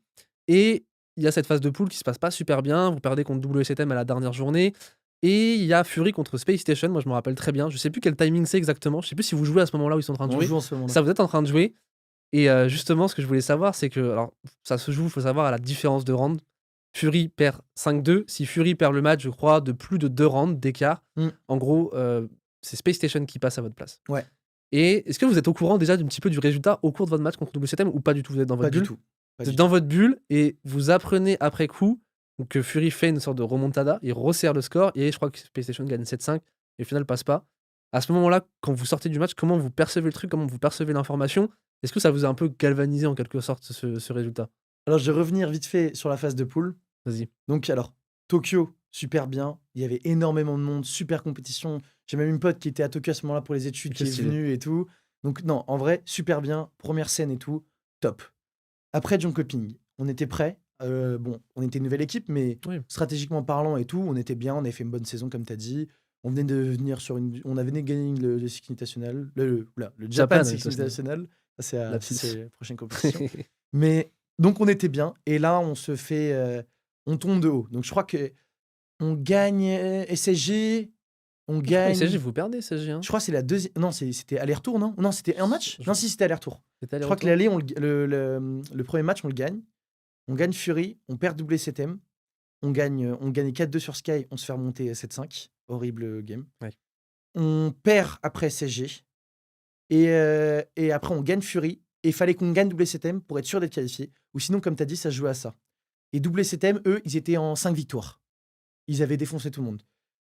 et il y a cette phase de poule qui se passe pas super bien. Vous perdez contre WSTM à la dernière journée, et il y a Fury contre Space Station. Moi, je me rappelle très bien. Je sais plus quel timing c'est exactement. Je sais plus si vous jouez à ce moment-là où ils sont en train de On jouer. joue en ce moment-là. Ça, vous êtes en train de jouer, et justement, ce que je voulais savoir, c'est que alors ça se joue, il faut savoir, à la différence de round. Fury perd 5-2. Si Fury perd le match, je crois, de plus de 2 rounds d'écart, Mmh. en gros, c'est Space Station qui passe à votre place. Ouais, Et est-ce que vous êtes au courant déjà d'un petit peu du résultat au cours de votre match contre WCTM ou pas du tout? Vous êtes dans votre pas du bulle? tout. Pas Vous êtes du dans tout. votre bulle et vous apprenez après coup que Fury fait une sorte de remontada, il resserre le score et je crois que PlayStation gagne 7-5 et au final passe pas. À ce moment-là, quand vous sortez du match, comment vous percevez le truc? Comment vous percevez l'information? Est-ce que ça vous a un peu galvanisé en quelque sorte ce résultat? Alors, je vais revenir vite fait sur la phase de poule. Vas-y. Donc, alors, Tokyo, super bien. Il y avait énormément de monde, super compétition. J'ai même une pote qui était à Tokyo à ce moment-là pour les études, OK, qui est stylé. venue et tout. Donc, non, en vrai, super bien. Première scène et tout, top. Après John Coping, on était prêts. Bon, on était une nouvelle équipe, mais Oui. stratégiquement parlant et tout, on était bien. On avait fait une bonne saison, comme tu as dit. On venait de venir on avait gagné le Six National, le Japan Japan, Six National. National. Ça, ça, Lapsus. c'est la prochaine compétition. Mais donc on était bien. Et là, on tombe de haut. Donc je crois que on gagne SSG, on Je crois que SSG, gagne. vous perdez SSG, hein? Je crois que c'est la deuxième. Non, c'était aller-retour, non? Non, c'était un match? Je Non, si, c'était aller-retour. C'était Je crois que aller-retour? l'aller, le premier match, on le gagne. On gagne Fury, on perd WCTM. On gagne 4-2 sur Sky, on se fait remonter 7-5. Horrible game. Ouais. On perd après SSG. Et après, on gagne Fury. Et il fallait qu'on gagne WCTM pour être sûr d'être qualifié. Ou sinon, comme tu as dit, ça se jouait à ça. Et WCTM, eux, ils étaient en 5 victoires. Ils avaient défoncé tout le monde.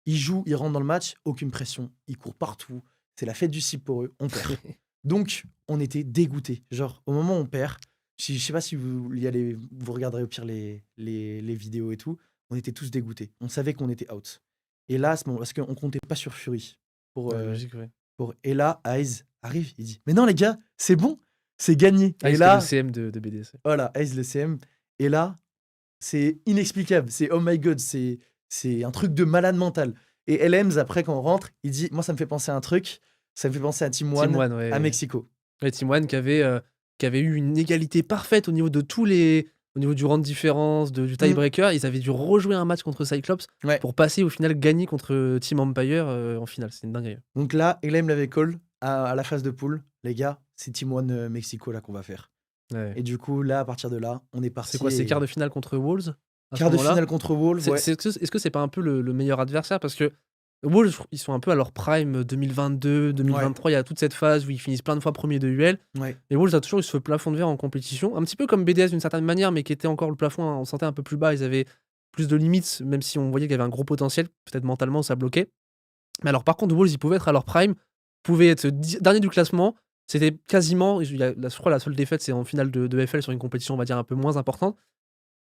Ils jouent, ils rentrent dans le match, aucune pression. Ils courent partout. C'est la fête du cible pour eux. On perd. Donc, on était dégoûtés. Genre, au moment où on perd, je sais pas si vous regarderez au pire les vidéos et tout, on était tous dégoûtés. On savait qu'on était out. Et là, à ce moment, parce qu'on comptait pas sur Fury. Ouais, logique, ouais. Et là, Aiz arrive, il dit: Mais non, les gars, c'est bon, c'est gagné. Ah, Et c'était le là, CM de BDS. voilà, Aiz le CM. Et là, c'est inexplicable. C'est oh my god, c'est un truc de malade mental. Et LMs, après, quand on rentre, il dit: Moi, ça me fait penser à un truc. Ça me fait penser à Team Team One One, à ouais. Mexico. Ouais, Team One qui avait eu une égalité parfaite au niveau de au niveau du round de différence, du tiebreaker. Ils avaient dû rejouer un match contre Cyclops Ouais. pour passer au final gagner contre Team Empire en finale. C'est une dinguerie. Donc là, LM l'avait call à la phase de poule. Les gars, c'est Team One Mexico là qu'on va faire. Ouais. Et du coup, là, à partir de là, on est parti. C'est quoi? C'est quart de finale contre Wolves à ce Quart de moment-là? finale contre Wolves, ouais. Est-ce que c'est pas un peu le meilleur adversaire? Parce que Wolves, ils sont un peu à leur prime 2022, 2023. Il y a toute cette phase où ils finissent plein de fois premiers de UL. Ouais. Et Wolves a toujours eu ce plafond de verre en compétition, un petit peu comme BDS d'une certaine manière, mais qui était encore le plafond, on sentait un peu plus bas. Ils avaient plus de limites, même si on voyait qu'il y avait un gros potentiel. Peut-être mentalement, ça bloquait. Mais alors, par contre, Wolves, ils pouvaient être à leur prime, pouvaient être dernier du classement. C'était quasiment, je crois, la seule défaite, c'est en finale de FL sur une compétition, on va dire, un peu moins importante.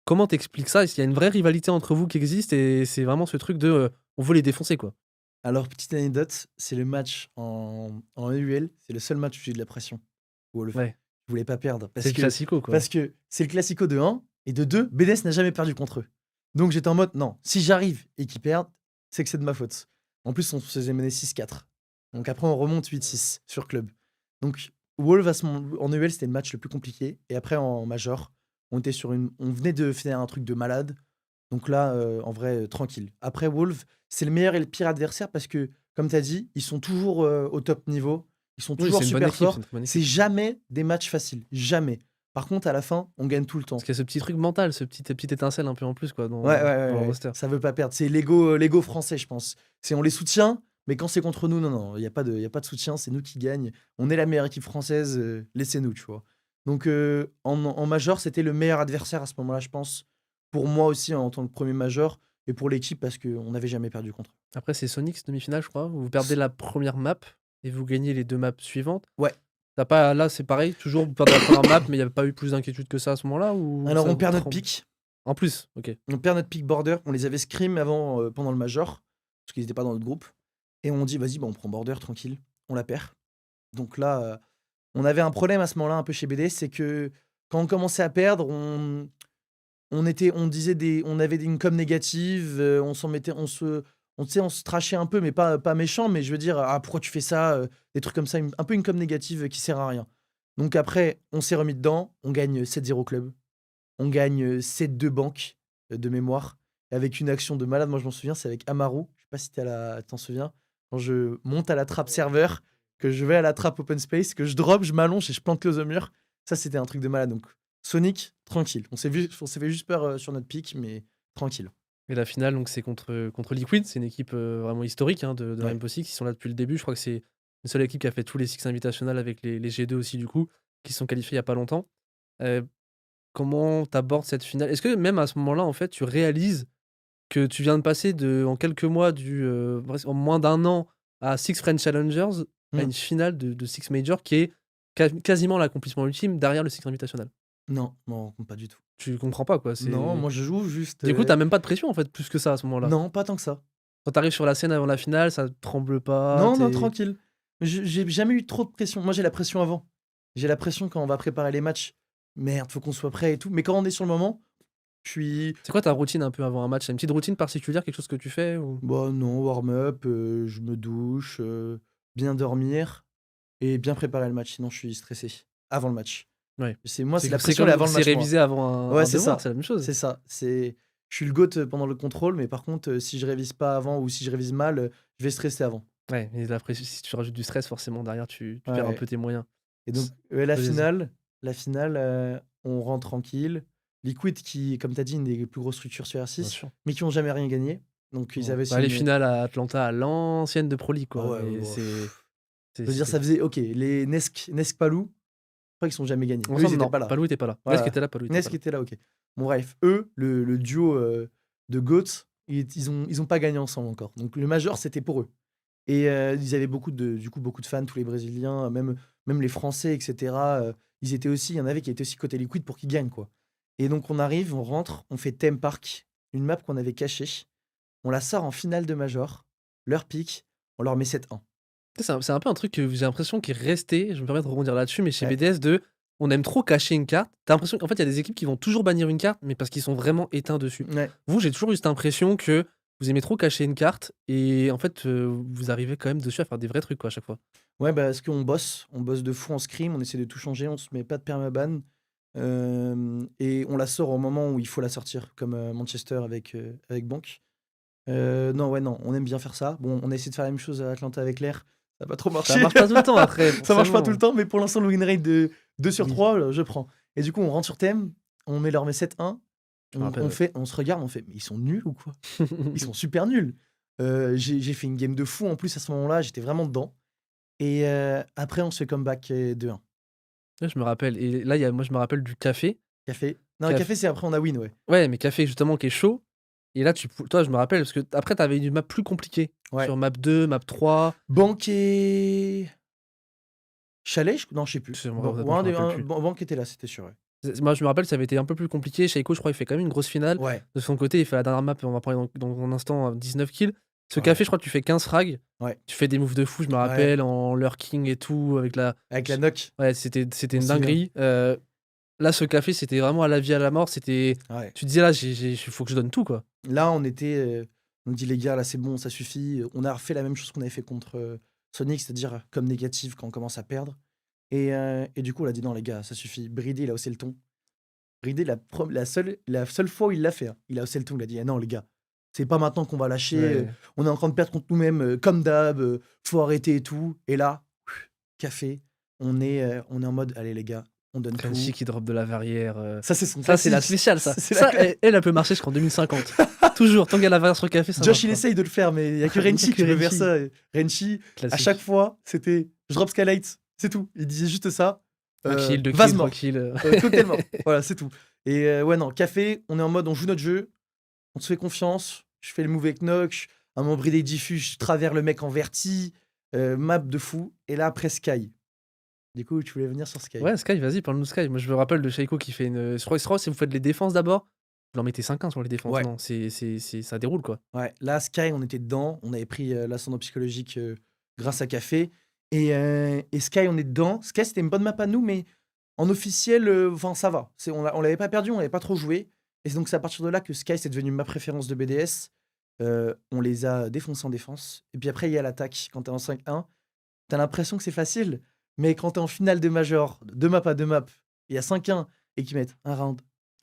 Comment t'expliques ça? Est-ce qu'il y a une vraie rivalité entre vous qui existe et c'est vraiment ce truc de on veut les défoncer, quoi? Alors, petite anecdote, c'est le match en EUL, c'est le seul match où j'ai eu de la pression. Wolf. Ouais. Je voulais pas perdre. C'est le classico, quoi. Parce que c'est le classico de 1, et de 2, BDS n'a jamais perdu contre eux. Donc j'étais en mode, non, si j'arrive et qu'ils perdent, c'est que c'est de ma faute. En plus, on se faisait mener 6-4. Donc après, on remonte 8-6 sur club. Donc, Wolf, en EUL, c'était le match le plus compliqué. Et après, en major, on venait de faire un truc de malade. Donc là, en vrai, tranquille. Après, Wolf, c'est le meilleur et le pire adversaire parce que, comme tu as dit, ils sont toujours au top niveau. Ils sont Oui, toujours c'est une bonne super équipe, forts. c'est une très bonne équipe. C'est jamais des matchs faciles. Jamais. Par contre, à la fin, on gagne tout le temps. Parce qu'il y a ce petit truc mental, ce petite étincelle un peu en plus, quoi, dans Ouais, dans le ouais. roster. Ça veut pas perdre. C'est l'ego français, je pense. On les soutient, mais quand c'est contre nous, non, il n'y a pas de soutien. C'est nous qui gagnent. On est la meilleure équipe française. Laissez-nous, tu vois. Donc, en major, c'était le meilleur adversaire à ce moment-là, je pense. Pour moi aussi, en tant que premier major. Et pour l'équipe, parce qu'on n'avait jamais perdu contre eux. Après, c'est Sonics demi-finale, je crois, où vous perdez la première map et vous gagnez les 2 maps suivantes. Ouais. Là, c'est pareil, toujours vous perdez la première map, mais il y avait pas eu plus d'inquiétude que ça à ce moment-là ou Alors, ça on vous perd notre tremble? pick. En plus? OK. On perd notre pick border. On les avait scrim avant, pendant le major, parce qu'ils étaient pas dans notre groupe. Et on dit, vas-y, bah, on prend border, tranquille. On la perd. Donc là, on avait un problème à ce moment-là, un peu chez BD, c'est que quand on commençait à perdre, on avait une com négative, on s'en mettait, on se trashait un peu, mais pas méchant, mais je veux dire, ah, pourquoi tu fais ça, des trucs comme ça, un peu une com négative qui sert à rien. Donc après, on s'est remis dedans, on gagne 7-0 club, on gagne 7-2 banque de mémoire, avec une action de malade. Moi, je m'en souviens, c'est avec Amaru. Je sais pas si t'en souviens. Quand je monte à la trappe serveur, que je vais à la trappe open space, que je drop, je m'allonge et je plante close au mur. Ça, c'était un truc de malade. Donc, Sonic, tranquille. On s'est fait juste peur sur notre pick, mais tranquille. Et la finale, donc c'est contre Liquid, c'est une équipe, vraiment historique, hein, de Ouais. Rainbow Six. Ils sont là depuis le début. Je crois que c'est une seule équipe qui a fait tous les Six Invitational avec les G2 aussi du coup, qui se sont qualifiés il y a pas longtemps. Heu, Comment tu abordes cette finale? Est-ce que même à ce moment-là, en fait, tu réalises que tu viens de passer en quelques mois presque en moins d'un an à Six Friends Challengers, à Hmm. une finale de Six Major qui est quasiment l'accomplissement ultime derrière le Six Invitational? Non, non, pas du tout. Tu comprends pas quoi, Non, c'est moi, je joue juste. du coup, tu as même pas de pression en fait, plus que ça à ce moment-là? Non, pas tant que ça. Quand tu arrives sur la scène avant la finale, ça te tremble pas, Non, non, tu tranquille. J'ai jamais eu trop de pression. Moi, j'ai la pression avant. J'ai la pression quand on va préparer les matchs. Merde, faut qu'on soit prêt et tout. Mais quand on est sur le moment, je suis. c'est quoi ta routine un peu avant un match? Tu une petite routine particulière, quelque chose que tu fais ou? Bah non, warm-up, je me douche, bien dormir et bien préparer le match. Sinon, je suis stressé avant le match. Ouais. C'est la C'est pression, elle est comme avant le c'est match, moi. réviser avant Ouais, un c'est devoir, ça. c'est la même chose. C'est ça. Je suis le GOAT pendant le contrôle, mais par contre, si je révise pas avant ou si je révise mal, je vais stresser avant. Ouais, et après si tu rajoutes du stress forcément derrière tu perds un Ouais. peu tes moyens. Et donc, S ouais, Vas-y, vas-y. la finale, on rentre tranquille. Liquid qui, comme tu as dit, une des plus grosses structures sur Bien R6, sûr. mais qui ont jamais rien gagné. Donc ils Non. avaient Bah, aussi les une. finales à Atlanta, à l'ancienne de Pro League Ah quoi, ouais, mais bon, je veux dire, c'était ça faisait OK, les Nesk Palou, je crois qu'ils sont jamais gagnés. Eux, ils ensemble étaient non, pas là. Palou était pas là. Nesk Voilà, était là, Palou était pas Nesk là. était là, OK. Bon bref, eux, le duo, de GOAT, ils ont pas gagné ensemble encore. Donc le major, c'était pour eux. Et ils avaient beaucoup de fans, tous les Brésiliens, même les Français et cetera, ils étaient aussi il y en avait qui étaient aussi côté Liquid pour qu'ils gagnent, quoi. Et donc on arrive, on rentre, on fait Theme Park, une map qu'on avait cachée. On la sort en finale de major, leur pick, on leur met 7-1. Tu sais, c'est un peu un truc que j'ai l'impression qui est resté, je me permets de rebondir là-dessus, mais chez Ouais, BDS on aime trop cacher une carte. Tu as l'impression qu'en fait, il y a des équipes qui vont toujours bannir une carte, mais parce qu'ils sont vraiment éteints dessus. ouais. Vous, j'ai toujours eu cette impression que vous aimez trop cacher une carte et en fait, vous arrivez quand même dessus à faire des vrais trucs quoi à chaque fois. Ouais, bah, parce qu'on on bosse de fou en scrim, on essaie de tout changer, on se met pas de permaban, et on la sort au moment où il faut la sortir, comme, Manchester avec Bank. Non, ouais, non, on aime bien faire ça. Bon, on a essayé de faire la même chose à Atlanta avec l'air, ça a pas trop Ça marché. marche pas tout le temps après, Ça marche pas tout le forcément. temps, mais pour l'instant, le win rate de 2 sur Oui, 3, je prends. Et du coup, on rentre sur thème, leur met 7-1, je me rappelle, ouais. on se regarde, on fait: «Mais ils sont nuls ou quoi? Ils sont super nuls!» J'ai fait une game de fou en plus à ce moment-là, j'étais vraiment dedans et après on se fait comeback, 2-1. Ouais, je me rappelle et là, moi, je me rappelle du café. Café. Non, le Caf café, c'est après on a win, ouais. Ouais, mais café justement qui est chaud et là, toi, je me rappelle parce que après tu avais une map plus compliquée. Ouais. Sur map 2, map 3, Banquet Chalet? Non, je sais plus. Bon, ou honnêtement, je me rappelle plus. Banque était là, c'était sûr, ouais. Moi, je me rappelle, ça avait été un peu plus compliqué. Shaiko, je crois, il fait quand même une grosse finale. Ouais, De son côté, il fait la dernière map, on va parler dans un instant, 19 kills. Ce ouais, café, je crois que tu fais 15 frags. ouais, Tu fais des moves de fou, je me ouais. rappelle, en lurking et tout, avec la. Avec la knock, Ouais, c'était on une se souvient. dinguerie. Là, ce café, c'était vraiment à la vie, à la mort. C'était. Ouais. Tu te disais, là, il faut que je donne tout, quoi. Là, on dit: «Les gars, là, c'est bon, ça suffit». On a refait la même chose qu'on avait fait contre, Sonic, c'est-à-dire, comme négative quand on commence à perdre et du coup, on a dit: «Non, les gars, ça suffit». Bridé, il a haussé le ton. Bridé, la seule fois où il l'a fait, hein, il a haussé le ton, il a dit: «Eh non, les gars, c'est pas maintenant qu'on va lâcher, Ouais. on est en train de perdre contre nous-mêmes, comme d'hab, faut arrêter et tout» et là, café, on est en mode: «Allez les gars, on donne Crunchy tout». qui drop de la verrière. Ça, c'est son Ça, c'est la classique. spéciale, ça. C'est la Ça, cla elle peut marcher jusqu'en 2050. Toujours, tant qu'il y a la verrière sur le café, ça Josh, il marchera. essaye de le faire, mais il y a que Il y a Renchi que qui peut faire Renchi. ça. Et Renchi, à chaque Classique. fois, c'était: «Je drop Scalate», c'est tout. Il disait juste ça, Un kill, 2 vase kills, 3 mort, kills. cocktail mort. Voilà, c'est tout et ouais, non, café, on est en mode, on joue notre jeu, on se fait confiance. Je fais le move avec Nox, un moment bridé diffus, je travers le mec en verti, map de fou et là après Sky. Du coup, tu voulais venir sur Sky. Ouais, Sky, vas-y, parle-nous Sky. Moi, je me rappelle de Shaiko qui fait une. Je crois que si vous faites les défenses d'abord, vous leur mettez 5-1 sur les défenses. Ouais, Non, ça déroule, quoi. ouais. Là, Sky, on était dedans. On avait pris l'ascendant psychologique grâce à Café. Et Sky, on est dedans. Sky, c'était une bonne map à nous, mais en officiel, enfin, ça va. On l'avait pas perdu, on l'avait pas trop joué. Et donc, c'est à partir de là que Sky, c'est devenu ma préférence de BDS. On les a défoncés en défense. Et puis après, il y a l'attaque. Quand t'es en 5-1, t'as l'impression que c'est facile. Mais quand t'es en finale de Major, 2 maps à 2 maps, il y a 5-1 et qu'ils mettent un round,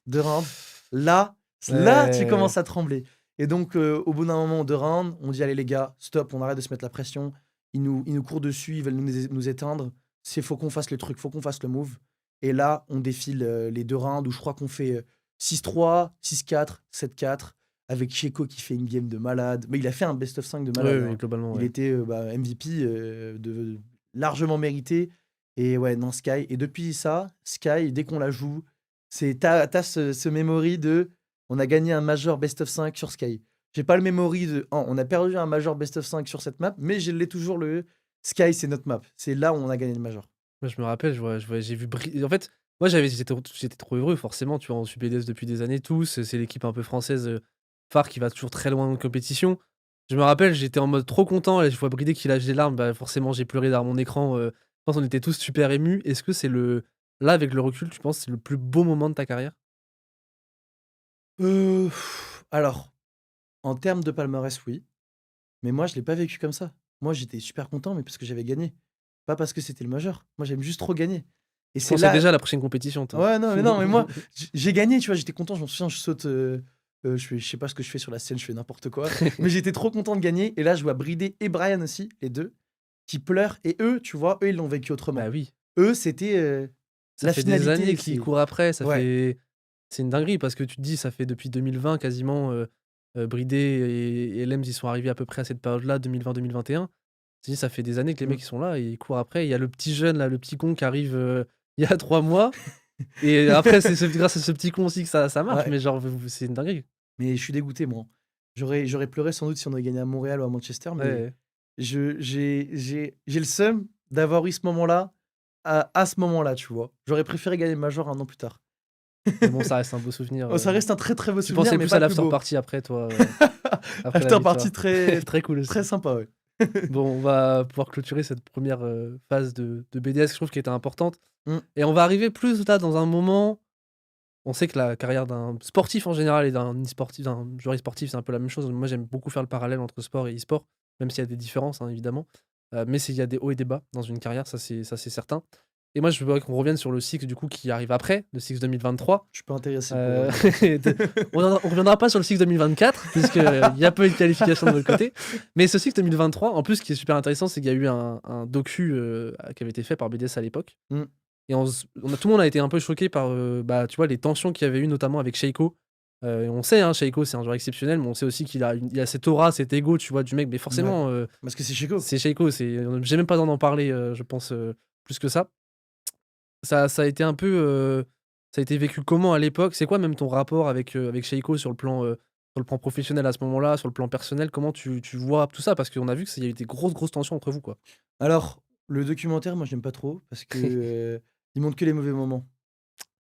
2 rounds, là, tu Ouais. commences à trembler. Et donc, au bout d'un moment, 2 rounds, on dit allez les gars, stop, on arrête de se mettre la pression. Ils nous courent dessus, ils veulent nous éteindre. Faut qu'on fasse le truc, faut qu'on fasse le move. Et là, on défile les 2 rounds où je crois qu'on fait 6-3, 6-4, 7-4, avec Checo qui fait une game de malade. Mais il a fait un best of 5 de malade, Ouais, ouais, hein. globalement, Il ouais. était MVP largement mérité. Et ouais, non, Sky. Et depuis ça, Sky, dès qu'on la joue, t'as ce memory de on a gagné un Major Best of 5 sur Sky. J'ai pas le memory de on a perdu un Major Best of 5 sur cette map, mais je l'ai toujours le Sky, c'est notre map. C'est là où on a gagné le Major. Moi, je me rappelle, j'ai vu en fait, moi, j'étais trop heureux, forcément, tu vois, on suit BDS depuis des années tous, c'est l'équipe un peu française, phare qui va toujours très loin en compétition. Je me rappelle, j'étais en mode trop content et je vois Bridé qui lâche des larmes, bah, forcément, j'ai pleuré derrière mon écran, je pense qu'on était tous super émus. Est-ce que c'est là, avec le recul, tu penses que c'est le plus beau moment de ta carrière? Alors, en termes de palmarès, oui, mais moi, je l'ai pas vécu comme ça. Moi, j'étais super content, mais parce que j'avais gagné, pas parce que c'était le Major. Moi, j'aime juste trop gagner. Et Tu c'est pensais là. déjà à la prochaine compétition, toi? Ouais, non, mais non, mais moi, j'ai gagné, tu vois, j'étais content, je m'en souviens, je saute, je sais pas ce que je fais sur la scène, je fais n'importe quoi, mais j'étais trop content de gagner. Et là, je vois Bridé et Brian aussi, les deux, qui pleurent. Et eux, tu vois, eux, ils l'ont vécu Bah, autrement. oui. Eux, c'était Ça la fait des années finalité, qu'ils c'est. courent après, Ouais, c'est une dinguerie parce que tu te dis, ça fait depuis 2020 quasiment, Bridé et Lems, ils sont arrivés à peu près à cette période-là, 2020-2021. Tu dis, ça fait des années que les mm. mecs, ils sont là et ils courent après. Il y a le petit jeune là, le petit con qui arrive, il y a 3 mois et après c'est grâce à ce petit con aussi que ça marche, Ouais, mais genre c'est une dinguerie. mais je suis dégoûté, moi. J'aurais pleuré sans doute si on avait gagné à Montréal ou à Manchester, Ouais, mais ouais. j'ai le seum d'avoir eu ce moment-là à ce moment-là, tu vois. J'aurais préféré gagner le Major un an plus tard. Mais bon, ça reste un beau souvenir, Oh, ça reste un très très beau tu souvenir, pensais mais plus pas à le plus l'after beau. party après toi, après la After party victoire. très, Très cool très aussi. sympa, ouais. Bon, on va pouvoir clôturer cette première phase de BDS, je trouve, qui était importante. Mmh. Et on va arriver plus là dans un moment. On sait que la carrière d'un sportif en général et d'un e-sportif, d'un joueur e-sportif, c'est un peu la même chose. Moi, j'aime beaucoup faire le parallèle entre sport et e-sport, même s'il y a des différences, hein, évidemment. Mais il y a des hauts et des bas dans une carrière, ça c'est certain. Et moi, je voudrais qu'on revienne sur le Six du coup qui arrive après, le Six 2023. Je suis pas intéressé pour Heu, revenir. on reviendra pas sur le Six 2024 puisque, il y a pas eu de qualification de notre côté. Mais ce Six 2023, en plus, ce qui est super intéressant, c'est qu'il y a eu un docu, qui avait été fait par BDS à l'époque Mmh. et tout le monde a été un peu choqué par, bah, tu vois, les tensions qu'il y avait eu notamment avec Sheiko. Et on sait, hein, Sheiko, c'est un joueur exceptionnel, mais on sait aussi il a cette aura, cet ego, tu vois, du mec. Mais Ouais. forcément, Parce que c'est Chico. c'est Sheiko, j'ai même pas besoin d'en parler, je pense, plus que ça. Ça a été un peu, ça a été vécu comment à l'époque? C'est quoi même ton rapport avec Sheiko sur le plan professionnel à ce moment-là, sur le plan personnel? Comment tu vois tout ça? Parce qu'on a vu qu'il y a eu des grosses, grosses tensions entre vous, quoi. Alors, le documentaire, moi, j'aime pas trop parce que, ils montrent que les mauvais moments.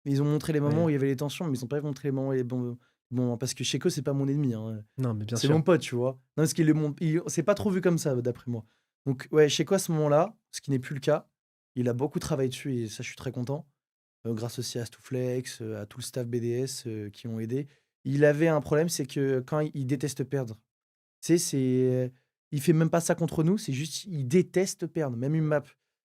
Ils ont montré les moments Ouais. où il y avait les tensions, mais ils ont pas montré les moments et les bons moments. Parce que Chico, c'est pas mon ennemi, hein, Non, mais bien c'est sûr. mon pote, tu vois? Non, parce qu'il le montre c'est pas trop vu comme ça, d'après moi. Donc ouais, Chico, à ce moment-là, ce qui n'est plus le cas, il a beaucoup travaillé dessus et ça, je suis très content. Grâce aussi à Stouflex, à tout le staff BDS, qui ont aidé. Il avait un problème, c'est que quand il déteste perdre. Tu sais, il fait même pas ça contre nous, c'est juste il déteste perdre, même une map.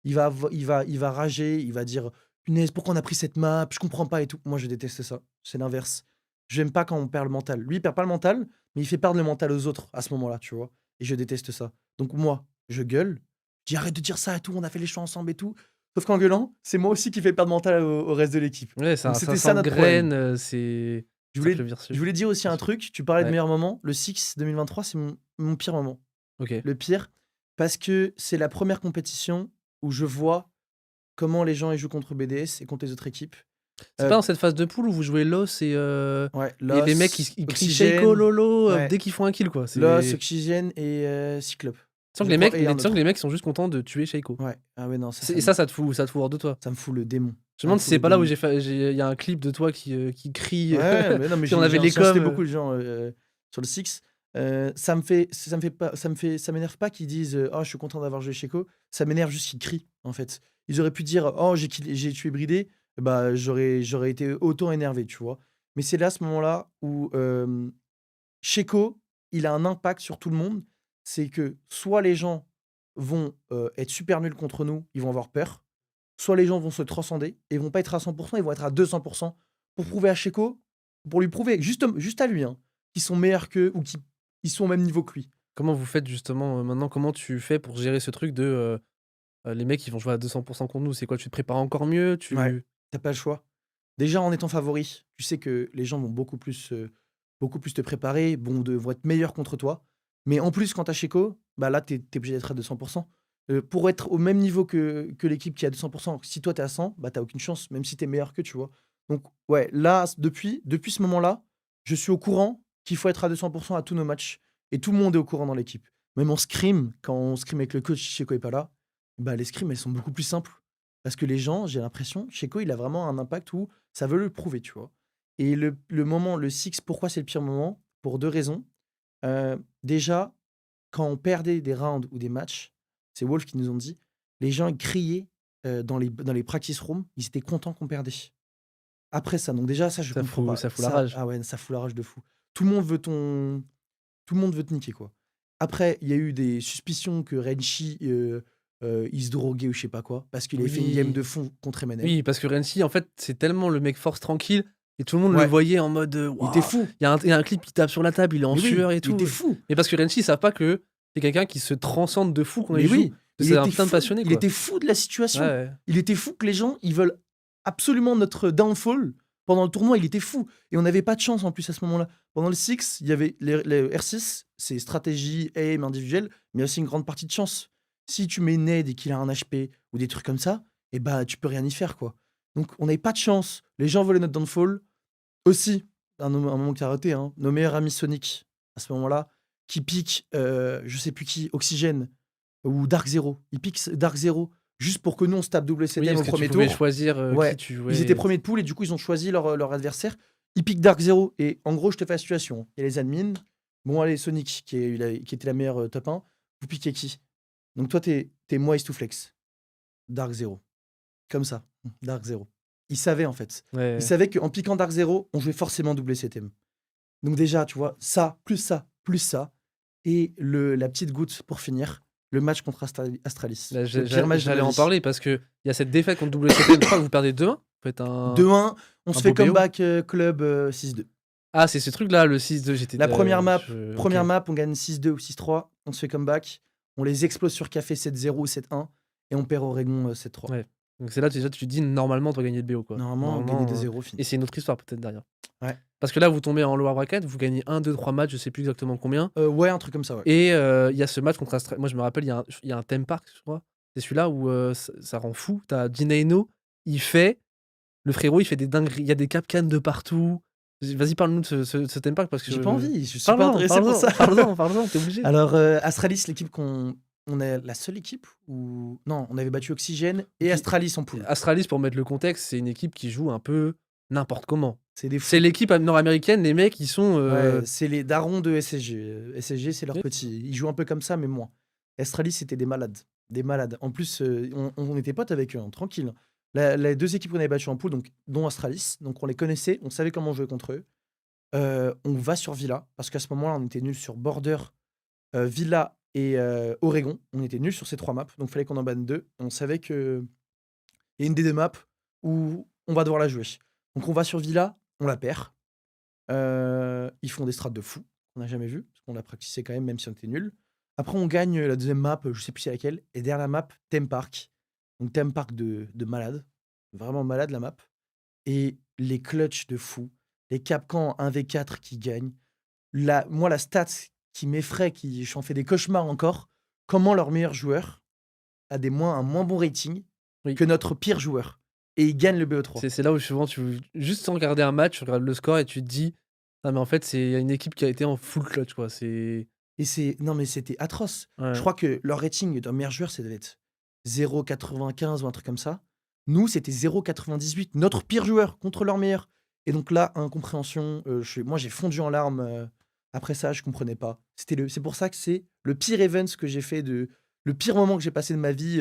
Il va rager, il va dire: «Punaise, pourquoi on a pris cette map? Je comprends pas et tout». Moi, je déteste ça, c'est l'inverse. J'aime pas quand on perd le mental. Lui, il perd pas le mental, mais il fait perdre le mental aux autres à ce moment-là, tu vois? Et je déteste ça. Donc moi, je gueule, je dis: «Arrête de dire ça et tout, on a fait les choix ensemble et tout». Sauf qu'en gueulant, c'est moi aussi qui fais perdre le mental au reste de l'équipe. Ouais, Donc ça c'était ça notre problème. s'engraine, c'est Je voulais cercle vertueux. je voulais dire aussi un Vertueux. truc, tu parlais de Ouais, meilleur moment, le Six 2023, c'est mon pire moment. OK. Le pire, parce que c'est la première compétition où je vois comment les gens ils jouent contre BDS et contre les autres équipes. C'est pas Heu, dans cette phase de poule où vous jouez LOS ouais, et les mecs Loss, ils crient Sheiko Oxygène, Lolo, ouais, dès qu'ils font un kill, quoi. Loss, C'est Oxygène et Cyclope. Sans que je les crois, mecs, et un sans que les autre. mecs sont juste contents de tuer Sheiko. Ouais. Ah ouais, non, Et ça ça te fout hors de toi. ça me fout le démon. Je Ça me me demande si fout c'est le pas là où démon. il y a un clip de toi qui crie, Ouais, mais non, mais si on avait les j'ai incité coms. beaucoup de gens sur le Six. Ça m'énerve pas qu'ils disent oh, je suis content d'avoir joué Checo. Ça m'énerve juste qu'ils crient, en fait. Ils auraient pu dire oh, j'ai tué Bridé. Bah, j'aurais été autant énervé, tu vois. Mais c'est là, à ce moment-là, où Checo, il a un impact sur tout le monde. C'est que soit les gens vont être super nuls contre nous, ils vont avoir peur. Soit les gens vont se transcender et vont pas être à 100%, ils vont être à 200% pour prouver à Checo, pour lui prouver, juste à lui, hein, qu'ils sont meilleurs qu'eux ou qu'ils sont au même niveau que lui. Comment vous faites justement, maintenant? Comment tu fais pour gérer ce truc de, les mecs, ils vont jouer à 200% contre nous? C'est quoi? Tu te prépares encore mieux? Ouais, Tu t'as pas le choix. Déjà, en étant favori, tu sais que les gens vont beaucoup plus te préparer, vont être meilleurs contre toi. Mais en plus, quand t'as Checo, bah là, t'es obligé d'être à 200%. Pour être au même niveau que l'équipe qui est à 200%, si toi t'es à 100, bah t'as aucune chance, même si t'es meilleur que, tu vois. Donc, ouais, là, depuis ce moment-là, je suis au courant qu'il faut être à 200% à tous nos matchs. Et tout le monde est au courant dans l'équipe. Même en scrim, quand on scrim avec le coach, Checo est pas là, bah les scrims, elles sont beaucoup plus simples. Parce que les gens, j'ai l'impression, Checo, il a vraiment un impact où ça veut le prouver, tu vois. Et le Six, pourquoi c'est le pire moment? Pour 2 raisons. Déjà, quand on perdait des rounds ou des matchs, c'est Wolf qui nous ont dit, les gens ils criaient dans les practice rooms, ils étaient contents qu'on perdait. Après ça, donc déjà, ça, je comprends pas. ça fout la rage. Ah ouais, ça fout la rage de fou. Tout le monde veut tout le monde veut te niquer, quoi. Après, il y a eu des suspicions que Renchi il se droguait ou je sais pas quoi, parce qu'il avait fait une game Oui. de fond contre Emmanuel. Oui, parce que Renzi, en fait, c'est tellement le mec force tranquille et tout le monde le Ouais, voyait en mode, il était waouh, fou. il y a un clip qui tape sur la table, il est en Mais oui, sueur et il était tout. fou. Mais parce que Renzi, ils savent pas que c'est quelqu'un qui se transcende de fou quand il Mais joue, oui, que il c'est un était putain de fou. passionné, Il quoi. était fou de la Ouais, situation. ouais. Il était fou que les gens, ils veulent absolument notre downfall. Pendant le tournoi, il était fou. Et on n'avait pas de chance en plus à ce moment-là. Pendant le Six, il y avait les R6, c'est stratégie, aim, individuel, mais il y a aussi une grande partie de chance. Si tu mets Ned et qu'il a un HP ou des trucs comme ça, eh bah, tu peux rien y faire, quoi. Donc, on n'avait pas de chance. Les gens voulaient notre downfall. Aussi, un moment qui a raté, hein, nos meilleurs amis Sonic, à ce moment-là, qui piquent, je sais plus qui, Oxygène ou Dark Zero. Ils piquent Dark Zero juste pour que nous, on se tape double Oui, CTM parce au que tu premier pouvais tour. choisir, qui Ouais, tu ils étaient jouais. premiers de poule et du coup, ils ont choisi leur adversaire. Ils piquent Dark Zero et en gros, je te fais la situation. Il y a les admins. Bon, allez, Sonic, qui était la meilleure top 1. Vous piquez qui? Donc toi, t'es moi, Flex. Dark Zero. Comme ça, Dark Zero. Ils savaient en fait. Ils Ouais. savaient qu'en piquant Dark Zero, on jouait forcément double CTM. Donc déjà, tu vois, ça, plus ça, et la petite goutte pour finir, le match contre Astralis. Bah, Le pire match de j'allais ma en vie. parler parce qu'il y a cette défaite contre WCPM, je crois que vous perdez 2-1. Vous faites un 2-1, on un se beau fait BO. comeback club 6-2. Ah, c'est ce truc-là, le 6-2, j'étais, La première OK. map, on gagne 6-2 ou 6-3, on se fait comeback, on les explose sur café 7-0 ou 7-1, et on perd Oregon 7-3. Ouais. Donc c'est là déjà tu te dis normalement tu dois gagner le BO, quoi. Normalement, gagner Normalement, 2-0, et fini. c'est une autre histoire peut-être derrière. Ouais. Parce que là vous tombez en lower bracket, vous gagnez 1, 2, 3 matchs, je sais plus exactement combien. Ouais, un truc comme ça, ouais. Et il y a ce match contre Astra. Moi je me rappelle, il y a un theme park, je crois. C'est celui-là où ça rend fou. T'as Dinaino, le frérot, il fait des dingueries. Il y a des capcans de partout. Vas-y, parle-nous de ce theme park parce que. J'ai pas envie, je suis pas Parle-en, intéressé pour ça. parle-en, t'es obligé. Alors, Astralis, l'équipe on est la seule équipe où. Non, on avait battu Oxygène et Qui- Astralis en poule. Astralis, pour mettre le contexte, c'est une équipe qui joue un peu n'importe comment. C'est des fous. C'est l'équipe nord-américaine, les mecs, ils sont. Ouais, c'est les darons de SSG. SSG, c'est leur Oui. petit. Ils jouent un peu comme ça, mais moins. Astralis, c'était des malades. Des malades. En plus, on était potes avec eux, hein, tranquille. Les deux équipes qu'on avait battues en poule, donc, dont Astralis, donc on les connaissait, on savait comment jouer contre eux. On va sur Villa, parce qu'à ce moment-là, on était nuls sur Border, Villa et Oregon. On était nuls sur ces 3 maps, donc il fallait qu'on en banne 2. On savait qu'il y a une des 2 maps où on va devoir la jouer. Donc on va sur Villa, on la perd. Ils font des strats de fou, qu'on n'a jamais vu, parce qu'on l'a practicé quand même si on était nuls. Après, on gagne la deuxième map, je sais plus c'est laquelle, et derrière la map, Theme Park. Donc Theme Park de malade, vraiment malade la map. Et les clutches de fou, les Capcans 1v4 qui gagnent. Moi, la stat qui m'effraie, j'en fais des cauchemars encore, comment leur meilleur joueur a un moins bon rating Oui. que notre pire joueur. Et il gagne le BO3. C'est là où souvent, juste sans regarder un match, tu regardes le score et tu te dis, ah, mais en fait, c'est une équipe qui a été en full clutch, quoi. C'est. Et non, mais c'était atroce. Je Ouais. crois que leur rating d'un meilleur joueur, ça devait être 0,95 ou un truc comme ça. Nous, c'était 0,98. Notre pire joueur contre leur meilleur. Et donc là, incompréhension. Moi, j'ai fondu en larmes. Après ça, je comprenais pas. C'est pour ça que c'est le pire event que j'ai fait le pire moment que j'ai passé de ma vie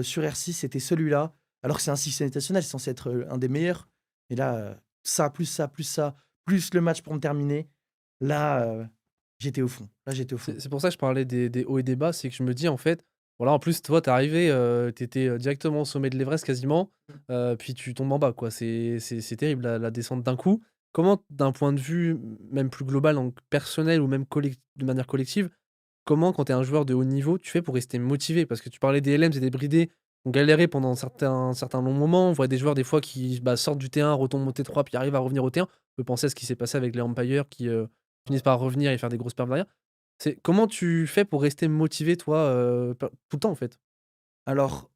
sur R6, c'était celui-là. Alors que c'est un succès international, c'est censé être un des meilleurs. Et là, ça, plus ça, plus ça, plus le match pour me terminer. Là, j'étais au fond. Là, j'étais au fond. C'est pour ça que je parlais des hauts et des bas, c'est que je me dis, en fait, voilà, en plus, toi, tu es arrivé, tu étais, directement au sommet de l'Everest quasiment, puis tu tombes en bas, quoi. C'est terrible la descente d'un coup. Comment, d'un point de vue, même plus global, donc personnel ou même de manière collective, comment, quand tu es un joueur de haut niveau, tu fais pour rester motivé? Parce que tu parlais des LMs et des bridés, qui ont galéré pendant certains longs moments. On voit des joueurs, des fois, qui, bah, sortent du T1, retombent au T3, puis arrivent à revenir au T1. On peut penser à ce qui s'est passé avec les Empire qui, finissent par revenir et faire des grosses perfs derrière. C'est comment tu fais pour rester motivé toi, tout le temps en fait? Alors,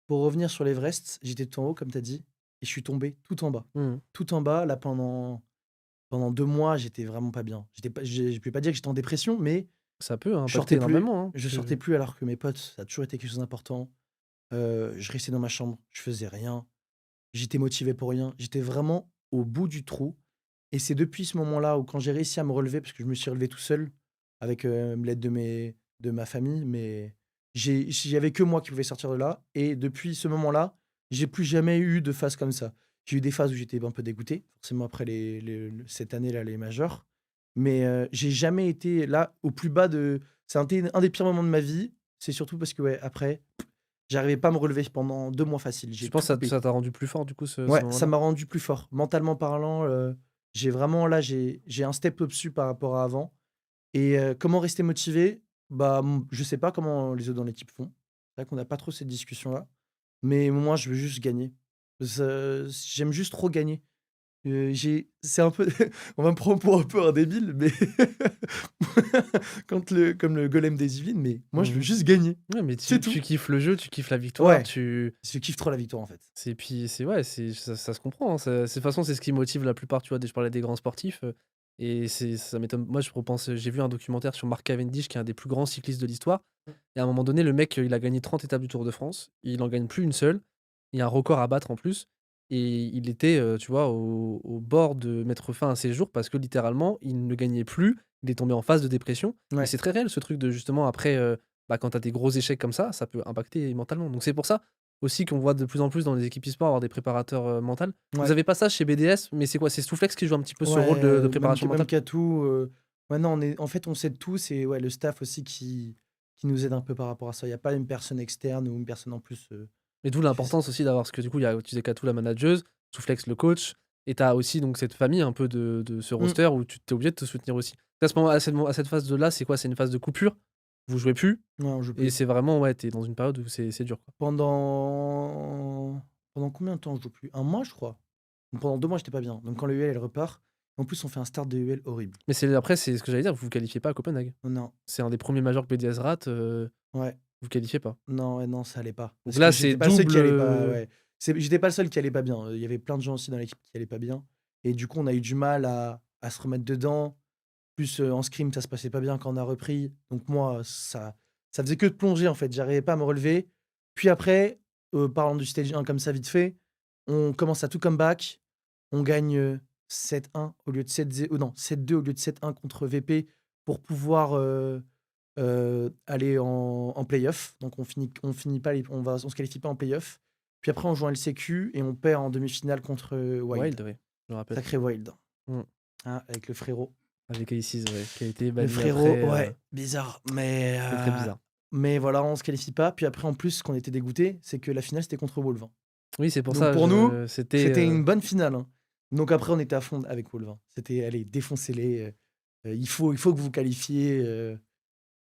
pour revenir sur l'Everest, j'étais tout en haut, comme tu as dit, et je suis tombé tout en bas. Mmh. Tout en bas, là, pendant 2 mois, j'étais vraiment pas bien. J'étais pas je peux pas dire que j'étais en dépression, mais Ça peut je impacter sortais plus. énormément, hein. Je sortais plus alors que mes potes, ça a toujours été quelque chose d'important. Je restais dans ma chambre, je faisais rien. J'étais motivé pour rien. J'étais vraiment au bout du trou et c'est depuis ce moment-là où quand j'ai réussi à me relever, parce que je me suis relevé tout seul avec, l'aide de ma famille, mais il y avait que moi qui pouvais sortir de là et depuis ce moment-là, j'ai plus jamais eu de phase comme ça. J'ai eu des phases où j'étais un peu dégoûté, forcément après cette année-là, les majors, mais j'ai jamais été là au plus bas de c'est un des pires moments de ma vie. C'est surtout parce que, ouais, après, j'arrivais pas à me relever pendant 2 mois facile, j'ai Tu penses tout que coupé. ça t'a rendu plus fort du coup ce Ouais, ça moment-là? m'a rendu plus fort. Mentalement parlant, j'ai vraiment là, j'ai un step au-dessus par rapport à avant et comment rester motivé? Bah, je sais pas comment les autres dans l'équipe font. C'est vrai qu'on n'a pas trop cette discussion-là, mais moi, je veux juste gagner. J'aime juste trop gagner. C'est un peu on va me prendre pour un peu un débile, mais comme le golem des Yvelines, mais moi, je veux Mmh. juste gagner. Ouais, mais C'est tu tout. kiffes le jeu, tu kiffes la victoire, Ouais, tu je kiffe trop la victoire, en fait. c'est puis c'est ouais, ça se comprend, hein, de toute façon, c'est ce qui motive la plupart, tu vois? Je parlais des grands sportifs, et ça m'étonne moi, je repense, j'ai vu un documentaire sur Mark Cavendish qui est un des plus grands cyclistes de l'histoire et à un moment donné, le mec, il a gagné 30 étapes du Tour de France, il en gagne plus une seule. Il y a un record à battre en plus et il était, tu vois, au bord de mettre fin à ses jours parce que littéralement, il ne gagnait plus, il est tombé en phase de dépression et Ouais. c'est très réel ce truc de justement après, bah, quand tu as des gros échecs comme ça peut impacter mentalement. Donc c'est pour ça aussi qu'on voit de plus en plus dans les équipes e-sport avoir des préparateurs, mentales. Vous Ouais. avez pas ça chez BDS, mais c'est quoi? C'est Souflex qui joue un petit peu ce rôle Ouais, de même préparation même mentale? Katou, ouais, non, en fait, on s'aide tous et ouais, le staff aussi qui nous aide un peu par rapport à ça. Il y a pas une personne externe ou une personne en plus, Et d'où qui fait ça. l'importance aussi d'avoir parce que du coup, il y a tu disais Katou la manageuse, Souflex le coach et tu as aussi donc cette famille un peu de ce Mmh. roster où tu es obligé de te soutenir aussi. À ce moment à cette phase de là, c'est quoi? C'est une phase de coupure? Vous jouez plus Non, on joue et plus. c'est vraiment ouais, tu es dans une période où c'est dur, quoi. Pendant combien de temps on joue plus? Un mois, je crois. Donc pendant 2 mois, j'étais pas bien. Donc quand le UL, elle repart, en plus, on fait un start de UL horrible. Mais c'est ce que j'allais dire, vous vous qualifiez pas à Copenhague. Non, C'est un des premiers majors que BDS rate, ouais, vous qualifiez pas. non, ouais, non, ça allait pas. Donc Parce que là, c'est j'étais pas le seul double, qui allait pas, ouais. J'étais pas le seul qui allait pas bien. Il y avait plein de gens aussi dans l'équipe qui allaient pas bien et du coup, on a eu du mal à se remettre dedans. Plus, en scrim, ça se passait pas bien quand on a repris. Donc moi, ça faisait que de plonger, en fait. J'arrivais pas à me relever. Puis après, parlant du stage 1 comme ça vite fait, on commence à tout comeback. On gagne, 7-1 au lieu de 7-0 non, 7-2 au lieu de 7-1 contre VP pour pouvoir, aller en play-off. Donc on finit pas on se qualifie pas en play-off. Puis après, on joue en LCQ et on perd en demi-finale contre, Wild. Wild, ouais, je me rappelle. Sacré Wild. Mmh. Ah, avec le frérot. Avec Aces, ouais, qui a été Le banni frérot, après, ouais, bizarre, c'est très bizarre. mais voilà, on se qualifie pas. Puis après, en plus, ce qu'on était dégoûté, c'est que la finale, c'était contre Wolves, hein. Oui, c'est pour Donc ça, pour nous, c'était, c'était une bonne finale, hein. Donc après, on était à fond avec Wolves, hein. C'était: «Allez, défoncez-les, il faut que vous qualifiez»,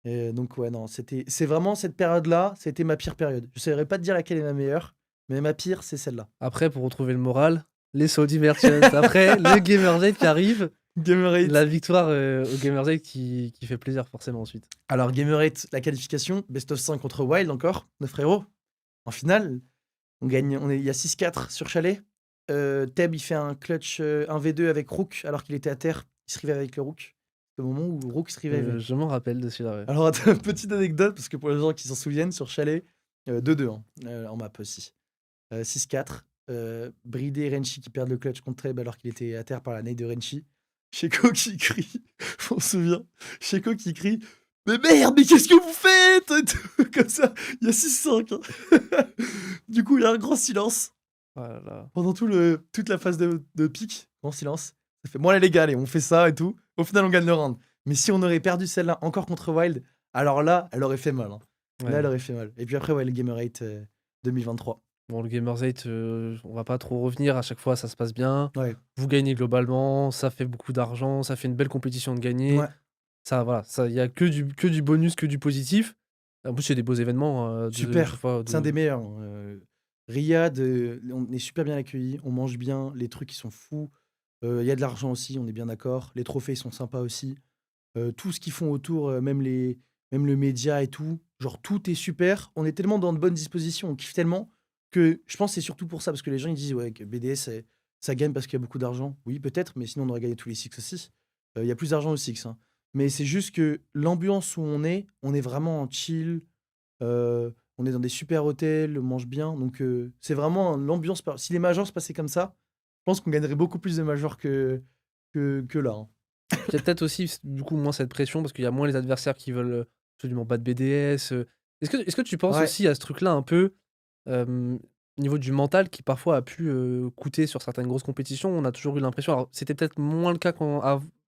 donc ouais, non, c'est vraiment cette période-là, c'était ma pire période. Je saurais pas te dire laquelle est ma meilleure, mais ma pire, c'est celle-là. après pour retrouver le moral, les Saudi Merchants, après le Gamersgate qui arrive, Gamerate. la victoire, au Gamersgate qui fait plaisir forcément ensuite. Alors Gamerate, la qualification, best of 5 contre Wild encore, nos frérots, en finale. Il y a 6-4 sur Chalet. Teb, il fait un clutch 1v2 avec Rook alors qu'il était à terre. Il se rive avec le Rook. le moment où Rook se réveille. Je m'en rappelle de celui-là, ouais. Alors, attends, petite anecdote, parce que pour les gens qui s'en souviennent, sur Chalet, 2-2 hein, en map aussi. 6-4. Bridé et Renchi qui perdent le clutch contre Treb alors qu'il était à terre par la nade de Renchi. Sheko qui crie, on se souvient. Sheko qui crie mais merde, mais qu'est-ce que vous faites et tout, comme ça, il y a 6-5. hein. Du coup, il y a un grand silence. Oh là là. Pendant toute la phase de pique, grand silence. Ça fait bon, allez les gars, allez, on fait ça et tout. Au final, on gagne le round. Mais si on aurait perdu celle-là encore contre Wild, alors là, elle aurait fait mal. hein. Là, elle Ouais. aurait fait mal. Et puis après, ouais, le Gamerate 2023. Bon, le Gamersgate, on va pas trop revenir. À chaque fois, ça se passe bien. Ouais, Vous gagnez globalement, ça fait beaucoup d'argent, ça fait une belle compétition de gagner. ouais, Ça, voilà, ça, il y a que du bonus, que du positif. En plus, c'est des beaux événements chaque super. fois. C'est un des meilleurs. Riyad, on est super bien accueillis, on mange bien, les trucs ils sont fous. Il y a de l'argent aussi, on est bien d'accord. Les trophées ils sont sympas aussi. Tout ce qu'ils font autour, même le média et tout, genre tout est super. On est tellement dans de bonnes dispositions, on kiffe tellement que je pense que c'est surtout pour ça, parce que les gens ils disent ouais, que BDS ça gagne parce qu'il y a beaucoup d'argent. Oui, peut-être, mais sinon on aurait gagné tous les Six aussi. Il y a plus d'argent aux Six. hein. Mais c'est juste que l'ambiance où on est vraiment en chill. On est dans des super hôtels, on mange bien. Donc c'est vraiment l'ambiance. Si les majors se passaient comme ça, je pense qu'on gagnerait beaucoup plus de majors que là. hein. Il y a peut-être aussi, du coup, moins cette pression parce qu'il y a moins les adversaires qui veulent absolument battre BDS. Est-ce que tu penses Ouais. aussi à ce truc-là un peu, au niveau du mental qui parfois a pu coûter sur certaines grosses compétitions? On a toujours eu l'impression, alors c'était peut-être moins le cas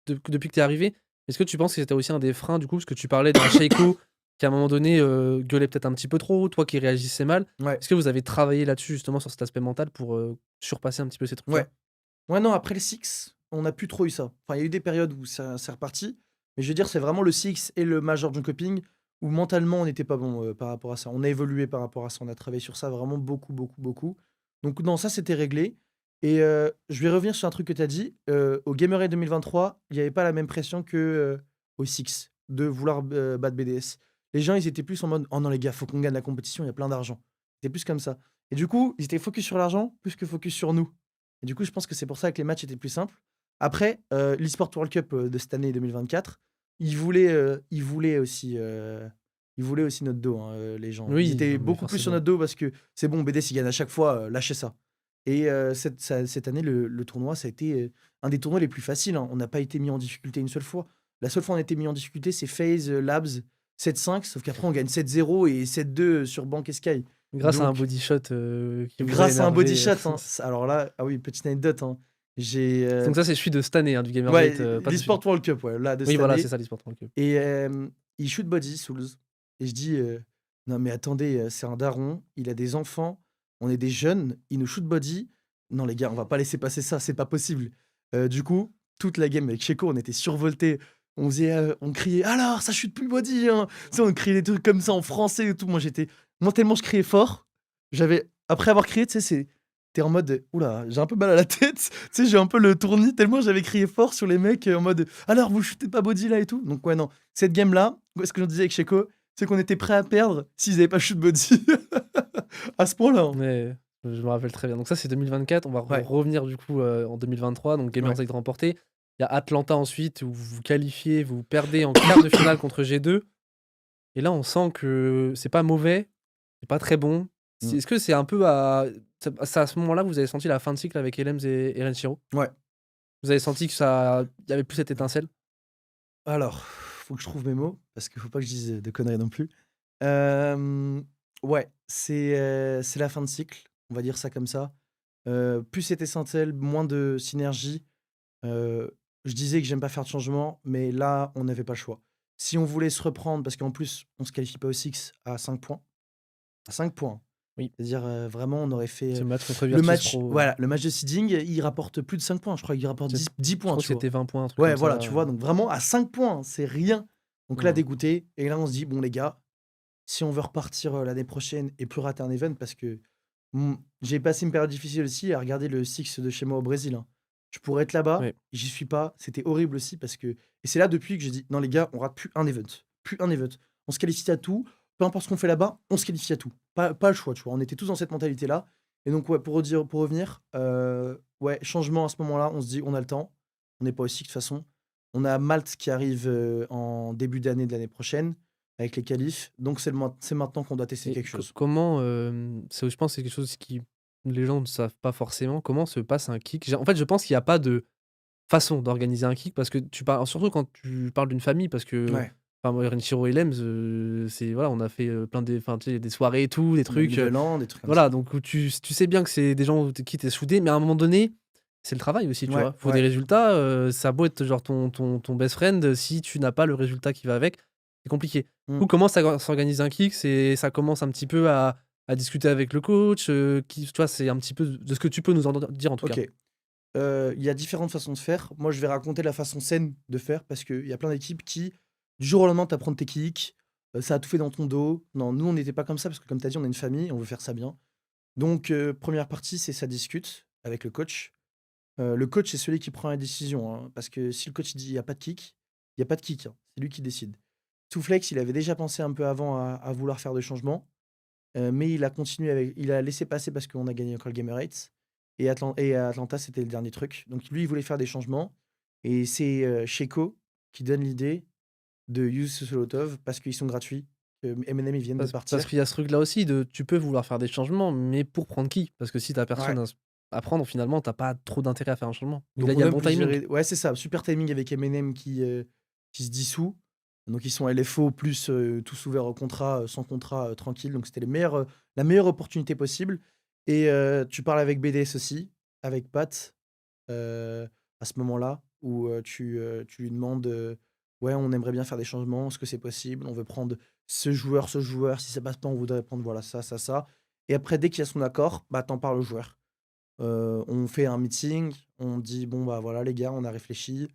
depuis que tu es arrivé. Est-ce que tu penses que c'était aussi un des freins, du coup, parce que tu parlais d'un Sheiko qui à un moment donné gueulait peut-être un petit peu trop, toi qui réagissais mal. Ouais. Est-ce que vous avez travaillé là-dessus, justement, sur cet aspect mental pour surpasser un petit peu ces Ouais. trucs-là? Ouais, non, après le Six, on n'a plus trop eu ça. Enfin, il y a eu des périodes où ça c'est reparti. Mais je veux dire, c'est vraiment le Six et le Major John Coping où mentalement on n'était pas bon par rapport à ça. On a évolué par rapport à ça. On a travaillé sur ça vraiment beaucoup, beaucoup, beaucoup. Donc, non, ça c'était réglé. Et je vais revenir sur un truc que tu as dit. Au Gamerade 2023, il n'y avait pas la même pression que au Six de vouloir battre BDS. Les gens, ils étaient plus en mode oh non, les gars, faut qu'on gagne la compétition, il y a plein d'argent. C'était plus comme ça. Et du coup, ils étaient focus sur l'argent plus que focus sur nous. Et du coup, je pense que c'est pour ça que les matchs étaient plus simples. Après, l'eSport World Cup de cette année 2024, ils voulaient aussi notre dos, hein, les gens. Ils Oui, étaient non, mais beaucoup plus sur forcément. notre dos parce que c'est bon, BDS, ils gagnent à chaque fois, lâchez ça. Et cette année, le tournoi, ça a été un des tournois les plus faciles. hein. On n'a pas été mis en difficulté une seule fois. La seule fois où on a été mis en difficulté, c'est FaZe Labs 7-5, sauf qu'après, on gagne 7-0 et 7-2 sur Bank et Sky. Grâce à un Donc, body shot qui vous a grâce à un body énervé. shot, hein, alors là, ah oui, petite anecdote, hein, j'ai Donc ça, c'est celui de cette année, hein, du ouais, Gamersgate, pas de celui l'eSport World Cup, ouais, là, de oui, cette voilà, c'est année. ça l'e-sport World Cup. Et il shoot body, Souls. Et je dis, non mais attendez, c'est un daron, il a des enfants, on est des jeunes, il nous shoot body. Non les gars, on va pas laisser passer ça, c'est pas possible. Du coup, toute la game avec Sheko, on était survoltés. On criait, alors ça shoot plus body, hein. Tu sais, on criait des trucs comme ça en français et tout. Moi tellement je criais fort, après avoir crié, tu sais, t'es en mode, oula, j'ai un peu mal à la tête. Tu sais, j'ai un peu le tournis tellement j'avais crié fort sur les mecs en mode alors vous shootez pas body là et tout. Donc ouais non, cette game là, ce que je disais avec Sheko, c'est qu'on était prêt à perdre s'ils avaient pas shoot body à ce point-là. hein. Mais je me rappelle très bien. Donc ça, c'est 2024. On va Ouais, revenir du coup en 2023. Donc ouais. Gamersgate remporté. Il y a Atlanta ensuite où vous vous qualifiez, vous perdez en quart de finale contre G2. Et là, on sent que c'est pas mauvais, c'est pas très bon. Mm. Est-ce que c'est un peu c'est à ce moment-là que vous avez senti la fin de cycle avec Elems et Renshiro? Ouais. Vous avez senti que ça, il y avait plus cette étincelle? Alors, faut que je trouve mes mots parce qu'il faut pas que je dise de conneries non plus. Euh, ouais, c'est la fin de cycle, on va dire ça comme ça. Plus c'était essentiel, moins de synergie. Je disais que j'aime pas faire de changement, mais là, on n'avait pas le choix. Si on voulait se reprendre, parce qu'en plus, on se qualifie pas au Six à 5 points. À 5 points. Oui. C'est-à-dire, vraiment, on aurait fait Ce match contre le Virtus match. Pro, Voilà, le match de seeding, il rapporte plus de 5 points. Je crois qu'il rapporte c'est 10 je points, crois que tu vois. c'était 20 points, un truc Ouais, comme voilà, ça, tu vois. Donc vraiment, à 5 points, c'est rien. Donc là, mmh. dégoûté. Et là, on se dit, bon, les gars, si on veut repartir l'année prochaine et plus rater un event, parce que j'ai passé une période difficile aussi à regarder le Six de chez moi au Brésil. hein. Je pourrais être là-bas, Ouais. j'y suis pas. C'était horrible aussi parce que. Et c'est là depuis que j'ai dit, non, les gars, on rate plus un event. Plus un event. On se qualifie à tout. Peu importe ce qu'on fait là-bas, on se qualifie à tout. Pas le choix, tu vois. On était tous dans cette mentalité-là. Et donc, ouais, pour revenir, ouais, changement à ce moment-là, on se dit, on a le temps. On n'est pas au Six de toute façon. On a Malte qui arrive en début d'année de l'année prochaine avec les qualifs. Donc c'est maintenant qu'on doit tester Et quelque chose. comment, je pense que c'est quelque chose qui les gens ne savent pas forcément, comment se passe un kick? En fait, je pense qu'il y a pas de façon d'organiser un kick parce que tu parles surtout quand tu parles d'une famille parce que, Ouais, enfin moi Renshiro et Lems, c'est voilà, on a fait, plein des enfin tu sais, des soirées et tout, des on a trucs, Nouvel An, des trucs comme voilà ça. donc où tu sais bien que c'est des gens qui tu soudé, mais à un moment donné, c'est le travail aussi, tu Ouais, vois? Faut des ouais. résultats, ça a beau être genre ton best friend, si tu n'as pas le résultat qui va avec, c'est compliqué. Mmh. Ou comment ça s'organise un kick? Ça commence un petit peu à discuter avec le coach, qui tu vois? C'est un petit peu de ce que tu peux nous en dire en tout cas. OK. Il y a différentes façons de faire. Moi, je vais raconter la façon saine de faire parce qu'il y a plein d'équipes qui, du jour au lendemain, t'apprennent tes kicks, ça a tout fait dans ton dos. Non, nous, on n'était pas comme ça parce que comme tu as dit, on est une famille, on veut faire ça bien. Donc, 1re partie, c'est ça discute avec le coach. Le coach, c'est celui qui prend la décision, hein, parce que si le coach il dit: «Il y a pas de kick», il y a pas de kick, hein, c'est lui qui décide. Touflex, il avait déjà pensé un peu avant à vouloir faire des changements, mais il a laissé passer parce qu'on a gagné encore le Gamerate et à Atlanta, c'était le dernier truc. Donc lui, il voulait faire des changements et c'est, Sheiko qui donne l'idée de use Solotov parce qu'ils sont gratuits, Eminem, ils viennent de Parce partir. qu'il y a ce truc-là aussi de tu peux vouloir faire des changements, mais pour prendre qui? Parce que si tu as personne Ouais. à prendre, finalement, tu as pas trop d'intérêt à faire un changement. Donc là, Donc il on y a le donne bon timing. ouais, c'est ça, super timing avec Eminem qui se dissout. Donc ils sont LFO plus, tous ouverts au contrat, sans contrat, tranquille. Donc c'était la meilleure opportunité possible et tu parles avec BDS aussi, avec Pat, à ce moment-là où, tu lui demandes, «Ouais, on aimerait bien faire des changements, est-ce que c'est possible? On veut prendre ce joueur, si ça passe pas, on voudrait prendre voilà ça, ça, ça» et après dès qu'il y a son accord, bah, tu en parles au joueur. On fait un meeting, on dit: «Bon, bah, voilà les gars, on a réfléchi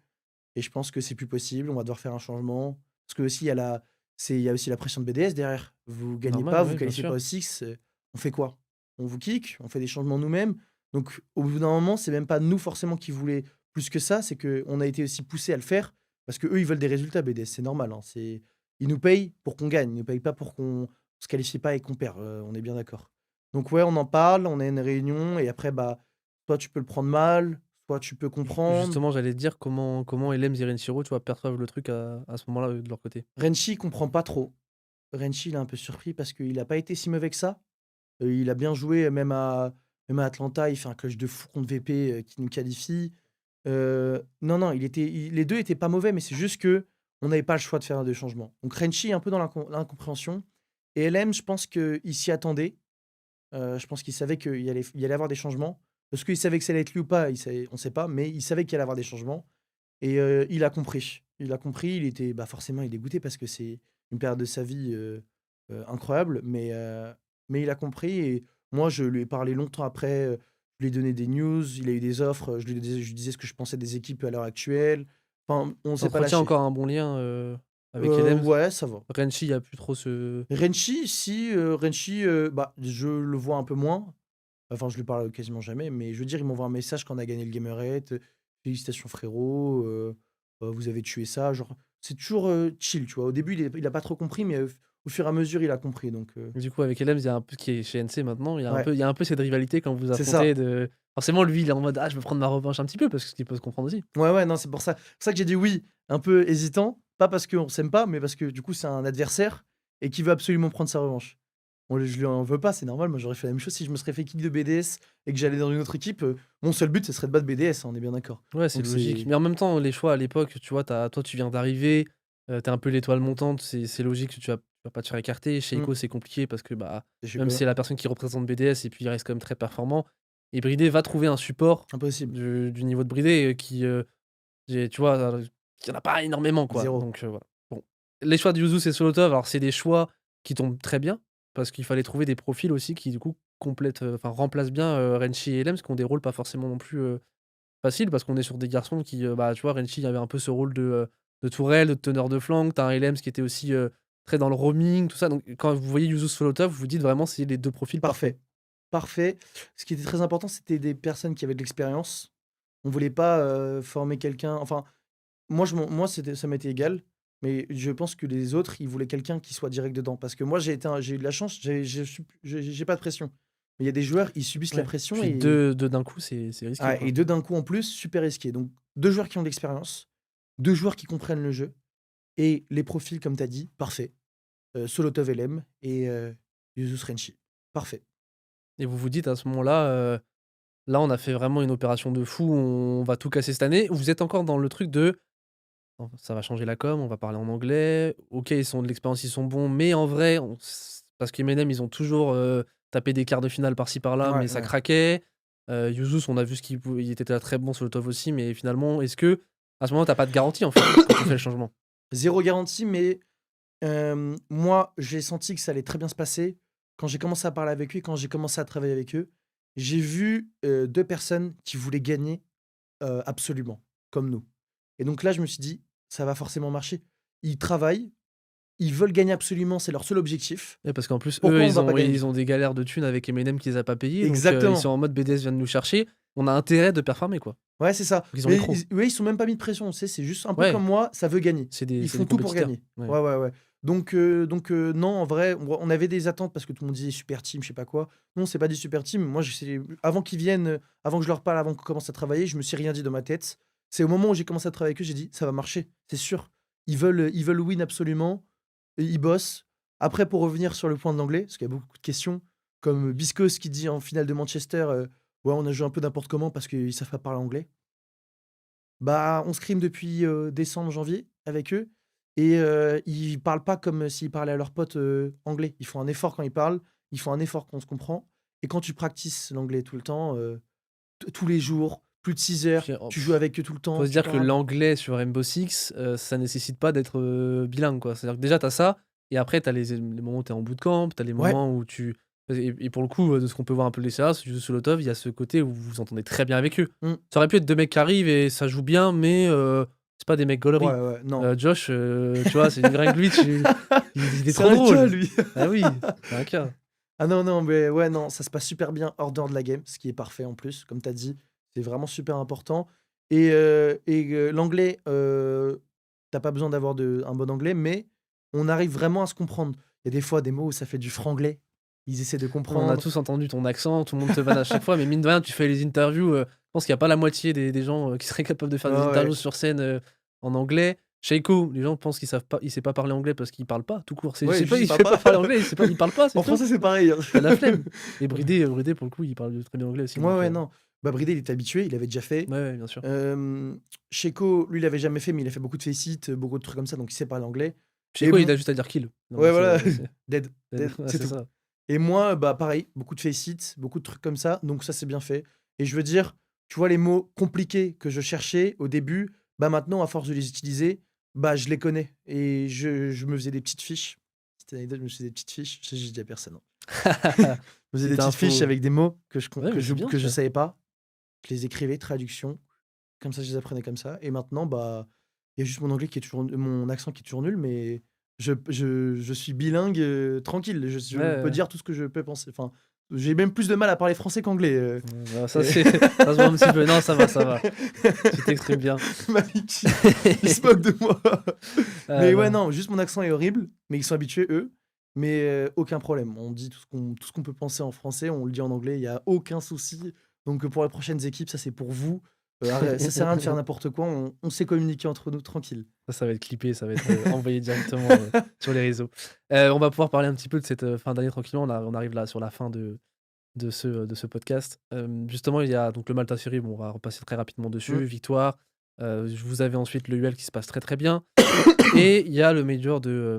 et je pense que c'est plus possible, on va devoir faire un changement». Parce que aussi il y a aussi la pression de BDS derrière. Vous gagnez Normal, pas, vous oui, bien qualifiez pas sûr. au Six, on fait quoi? On vous kick, on fait des changements nous-mêmes. Donc au bout d'un moment, c'est même pas nous forcément qui voulait plus que ça, c'est qu'on a été aussi poussés à le faire parce qu'eux, ils veulent des résultats BDS, c'est normal, hein, ils nous payent pour qu'on gagne, ils nous payent pas pour qu'on se qualifie pas et qu'on perd, on est bien d'accord. Donc ouais, on en parle, on a une réunion et après, bah, soit tu peux le prendre mal, soit tu peux comprendre. Justement, j'allais te dire comment Elem et Renshiro, tu vois, perçoivent le truc à ce moment-là, eux, de leur côté. Renchi, il comprend pas trop. Renchi, il est un peu surpris parce qu'il a pas été si mauvais que ça. Il a bien joué, même à Atlanta, il fait un clutch de fou contre VP, qui nous qualifie. Non, non, les 2 étaient pas mauvais, mais c'est juste que on n'avait pas le choix de faire des changements. Donc Renchi est un peu dans l'incompréhension et LM, je pense qu'il s'y attendait. Je pense qu'il savait qu'il allait avoir des changements. Est-ce qu'il savait que ça allait être lui ou pas? On sait pas, mais il savait qu'il allait avoir des changements et il a compris. Il a compris, il était, bah, forcément, il est dégoûté parce que c'est une période de sa vie, incroyable, mais il a compris et moi, je lui ai parlé longtemps après, je lui ai donné des news, il a eu des offres, je lui disais ce que je pensais des équipes à l'heure actuelle. Enfin, on Tu s'est pas entretiens lâché. encore un bon lien, avec Elem? Ouais, ça va. Renchi, il y a plus trop ce Renchi, si, Renchi, bah, je le vois un peu moins. Enfin, je lui parle quasiment jamais, mais je veux dire, il m'envoie un message quand on a gagné le Gamerate, «Félicitations frérot, vous avez tué ça», genre, c'est toujours, chill, tu vois? Au début, il a pas trop compris, mais au fur et à mesure, il a compris donc du coup, avec Elem, il y a un peu qui est chez NC maintenant, ouais, il y a un peu cette rivalité quand vous c'est ça. affrontez de forcément, lui, il est en mode: «Ah, je veux prendre ma revanche un petit peu», parce que ce qui peut se comprendre aussi. Ouais, ouais, non, c'est pour ça que j'ai dit oui, un peu hésitant, pas parce qu'on s'aime pas, mais parce que du coup, c'est un adversaire et qui veut absolument prendre sa revanche. Je lui en veux pas, c'est normal, moi j'aurais fait la même chose si je me serais fait kick de BDS et que j'allais dans une autre équipe, mon seul but, ce serait de battre BDS, hein, on est bien d'accord. Ouais, c'est Donc logique. c'est Mais en même temps, les choix à l'époque, tu vois, toi, tu viens d'arriver, tu un peu l'étoile montante, c'est logique que tu vas pas te faire écarter. Chez mmh, Ico, c'est compliqué parce que, bah, je sais même si quoi? c'est la personne qui représente BDS et puis il reste quand même très performant et Bridé va trouver un support Impossible, du niveau de Bridé, tu vois, il y en a pas énormément, quoi. 0. Donc, voilà. Bon, les choix de Yuzuz et Solotov, alors c'est des choix qui tombent très bien parce qu'il fallait trouver des profils aussi qui, du coup, complètent, enfin, remplacent bien, Renchi et Lems qui ont des rôles pas forcément non plus, facile parce qu'on est sur des garçons qui, bah, tu vois, Renchi avait un peu ce rôle de tourelle, de teneur de flanc. Tu as un Elems qui était aussi, très dans le roaming, tout ça. Donc quand vous voyez Yusuf Solotov, vous vous dites vraiment c'est les 2 profils parfaits. Parfait, parfait. Ce qui était très important, c'était des personnes qui avaient de l'expérience. On voulait pas, former quelqu'un enfin, moi, ça m'était égal, mais je pense que les autres, ils voulaient quelqu'un qui soit direct dedans. Parce que moi, j'ai eu de la chance, j'ai pas de pression. Mais il y a des joueurs, ils subissent la Ouais. pression Puis et 2 d'un coup, c'est risqué, ah et quoi. 2 d'un coup en plus, super risqué. Donc 2 joueurs qui ont de l'expérience, 2 joueurs qui comprennent le jeu et les profils, comme tu as dit, parfait. Solotov LM et Jesus Renchi. Parfait. Et vous vous dites à ce moment-là, là, on a fait vraiment une opération de fou, on va tout casser cette année. Ou vous êtes encore dans le truc de: «Non, ça va changer la com, on va parler en anglais. OK, ils sont de l'expérience, ils sont bons, mais en vrai, on s» parce qu'Eminem, ils ont toujours, tapé des quarts de finale par-ci par-là, mais Ouais, ça ouais. craquait. Yuzous, on a vu ce qu'il pou il était là très bon, sur le top aussi, mais finalement, est-ce que à ce moment-là, tu pas de garantie, en fait, quand on fait le changement? 0 garantie, mais moi, j'ai senti que ça allait très bien se passer quand j'ai commencé à parler avec eux et quand j'ai commencé à travailler avec eux. J'ai vu, 2 personnes qui voulaient gagner, absolument, comme nous. Et donc là, je me suis dit: «Ça va forcément marcher». Ils travaillent, ils veulent gagner absolument, c'est leur seul objectif. Ouais, parce qu'en plus, eux, Pourquoi on va pas gagner? ils ont des galères de thunes avec Eminem qui les a pas payés, donc ils sont Exactement. en mode: «BDS vient de nous chercher, on a intérêt de performer, quoi». Ouais, c'est ça. Donc ils ont les Mais crocs. ils sont même pas mis de pression, tu sais? C'est juste un peu comme Ouais, moi, ça veut gagner. Ils c'est des font tout pour compétiteurs. gagner. Ouais. Ouais, ouais, ouais. Donc non, en vrai, on avait des attentes parce que tout le monde disait super team, je sais pas quoi. Non, c'est pas des super team. Moi, avant qu'ils viennent, avant que je leur parle, avant qu'on commence à travailler, je me suis rien dit dans ma tête. C'est au moment où j'ai commencé à travailler avec eux, j'ai dit: «Ça va marcher, c'est sûr». Ils veulent win absolument et ils bossent. Après, pour revenir sur le point de l'anglais, parce qu'il y a beaucoup de questions, comme Biscos qui dit en finale de Manchester, «Ouais, on a joué un peu n'importe comment parce qu'ils savent pas parler anglais». Bah, on scrime depuis, décembre, janvier avec eux et ils parlent pas comme s'ils parlaient à leurs potes, anglais. Ils font un effort quand ils parlent, ils font un effort quand on se comprend et quand tu practices l'anglais tout le temps, tous les jours, plus de 6 heures, Puis, oh, tu joues avec eux tout le temps, faut se tu dire que parles. l'anglais sur Rainbow Six, ça nécessite pas d'être, bilingue, quoi. C'est-à-dire que déjà tu as ça et après tu as les moments où tu es en bootcamp, tu as les Ouais, moments où tu et pour le coup, de ce qu'on peut voir un peu de l'extérieur, sur Solotov, il y a ce côté où vous vous entendez très bien avec eux. mmh, Ça aurait pu être 2 mecs qui arrivent et ça joue bien, mais c'est pas des mecs ouais, gauleries. ouais, non. Josh, tu vois, c'est une vraie glitch, il est C'est trop un cas drôle. lui! Ah oui, c'est un cas. Ah non, non, mais ouais, non, ça se passe super bien hors dehors de la game, ce qui est parfait en plus, comme tu as dit, c'est vraiment super important l'anglais, tu pas besoin d'avoir un bon anglais, mais on arrive vraiment à se comprendre. Il y a des fois des mots où ça fait du franglais, ils essaient de On a comprendre. tous entendu ton accent, tout le monde te vanne à chaque fois, mais mine de rien, tu fais les interviews, je pense qu'il y a pas la moitié des gens, qui seraient capables de faire des Ah interviews ouais. sur scène, en anglais. Sheiko, les gens pensent il sait pas parler anglais parce qu'il parle pas, tout court. C'est Ouais, pas juste il il parle sait pas pas. parler anglais, il parle pas, c'est En tout. français, c'est pareil, hein. Il a la flemme. Et Bridé, pour le coup, il parle très bien anglais aussi, Ouais, donc ouais, non. Bah, Bridé, il était habitué, il avait déjà fait. ouais, ouais, bien sûr. Sheko, lui, il avait jamais fait, mais il a fait beaucoup de face it, beaucoup de trucs comme ça, donc il sait parler anglais et Sheiko, il bon, a juste à dire kill. ouais, Normalement, voilà, c'est dead, dead, ouais, c'est c'est tout. ça. Et moi, bah, pareil, beaucoup de face it, beaucoup de trucs comme ça, donc ça, c'est bien fait. Et je veux dire, tu vois, les mots compliqués que je cherchais au début, bah, maintenant, à force de les utiliser, bah, je les connais et je me faisais des petites fiches. Petite anecdote, je me faisais des petites fiches, ça, j'ai dit à personne, hein. Je me faisais des Petite petites fiches info. avec des mots que je com Ouais, mais c'est bien que je ça. savais pas. Je les écrivais, traduction, comme ça, je les apprenais comme ça et maintenant, bah, il y a juste mon anglais qui est toujours mon accent qui est toujours nul, mais je suis bilingue, tranquille. Ouais, Je peux ouais. dire tout ce que je peux penser. Enfin, j'ai même plus de mal à parler français qu'anglais, Bah, ça et c'est ça se voit un petit peu. Non, ça va, ça va. Tu t'exprimes bien. Malik, il se moque de moi. Ah Mais ouais, non. non, juste mon accent est horrible, mais ils sont habitués, eux. Mais aucun problème. On dit tout ce qu'on peut penser en français, on le dit en anglais, il y a aucun souci. Donc pour les prochaines équipes, ça, c'est pour vous. Ça sert à rien de faire n'importe quoi, on sait communiquer entre nous tranquille. Ça va être clippé, ça va être, envoyé directement, sur les réseaux. On va pouvoir parler un petit peu de cette, fin d'année tranquillement. On arrive là sur la fin de ce podcast. Justement, il y a donc le Malta Series, bon, on va repasser très rapidement dessus. Mmh. Victoire, vous avez ensuite le UL qui se passe très, très bien et il y a le major de,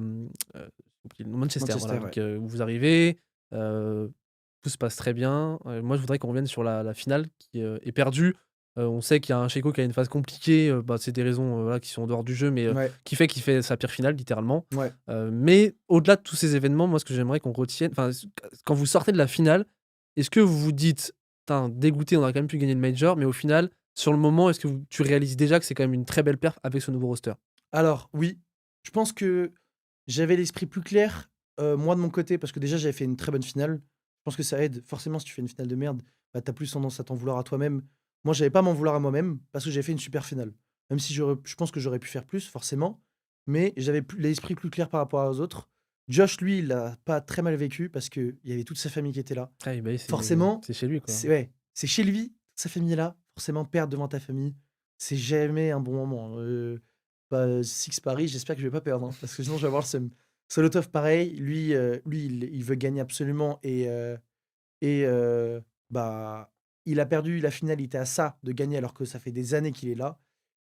j'ai oublié le nom, Manchester, voilà, Manchester, ouais. donc où vous arrivez, tout se passe très bien. Moi, je voudrais qu'on revienne sur la finale qui, est perdue. On sait qu'il y a un Checo qui a une phase compliquée, bah, c'est des raisons, voilà, qui sont en dehors du jeu, mais Ouais, qui fait sa pire finale littéralement. ouais. Mais au-delà de tous ces événements, moi, ce que j'aimerais qu'on retienne, enfin, quand vous sortez de la finale, est-ce que vous vous dites: «Putain, dégoûté, on aurait quand même pu gagner le major», mais au final, sur le moment, est-ce que tu réalises déjà que c'est quand même une très belle perf avec ce nouveau roster? Alors oui, je pense que j'avais l'esprit plus clair, moi de mon côté, parce que déjà j'avais fait une très bonne finale. Je pense que ça aide. Forcément, si tu fais une finale de merde, bah, tu plus tendance à t'en vouloir à toi-même. Moi, j'avais pas à m'en vouloir à moi-même parce que j'avais fait une super finale. Même si je pense que j'aurais pu faire plus forcément, mais j'avais l'esprit plus clair par rapport aux autres. Josh, lui, il a pas très mal vécu parce qu'il y avait toute sa famille qui était là. Ah oui, bah, oui, Forcément, c'est chez lui, quoi. c'est ouais, c'est chez lui, sa famille est là. Forcément, perdre devant ta famille, c'est jamais un bon moment, Six Paris, j'espère que je vais pas perdre, hein, parce que sinon je vais avoir le seum. Solotov, pareil, lui, il veut gagner absolument et bah, il a perdu la finale, il était à ça de gagner alors que ça fait des années qu'il est là.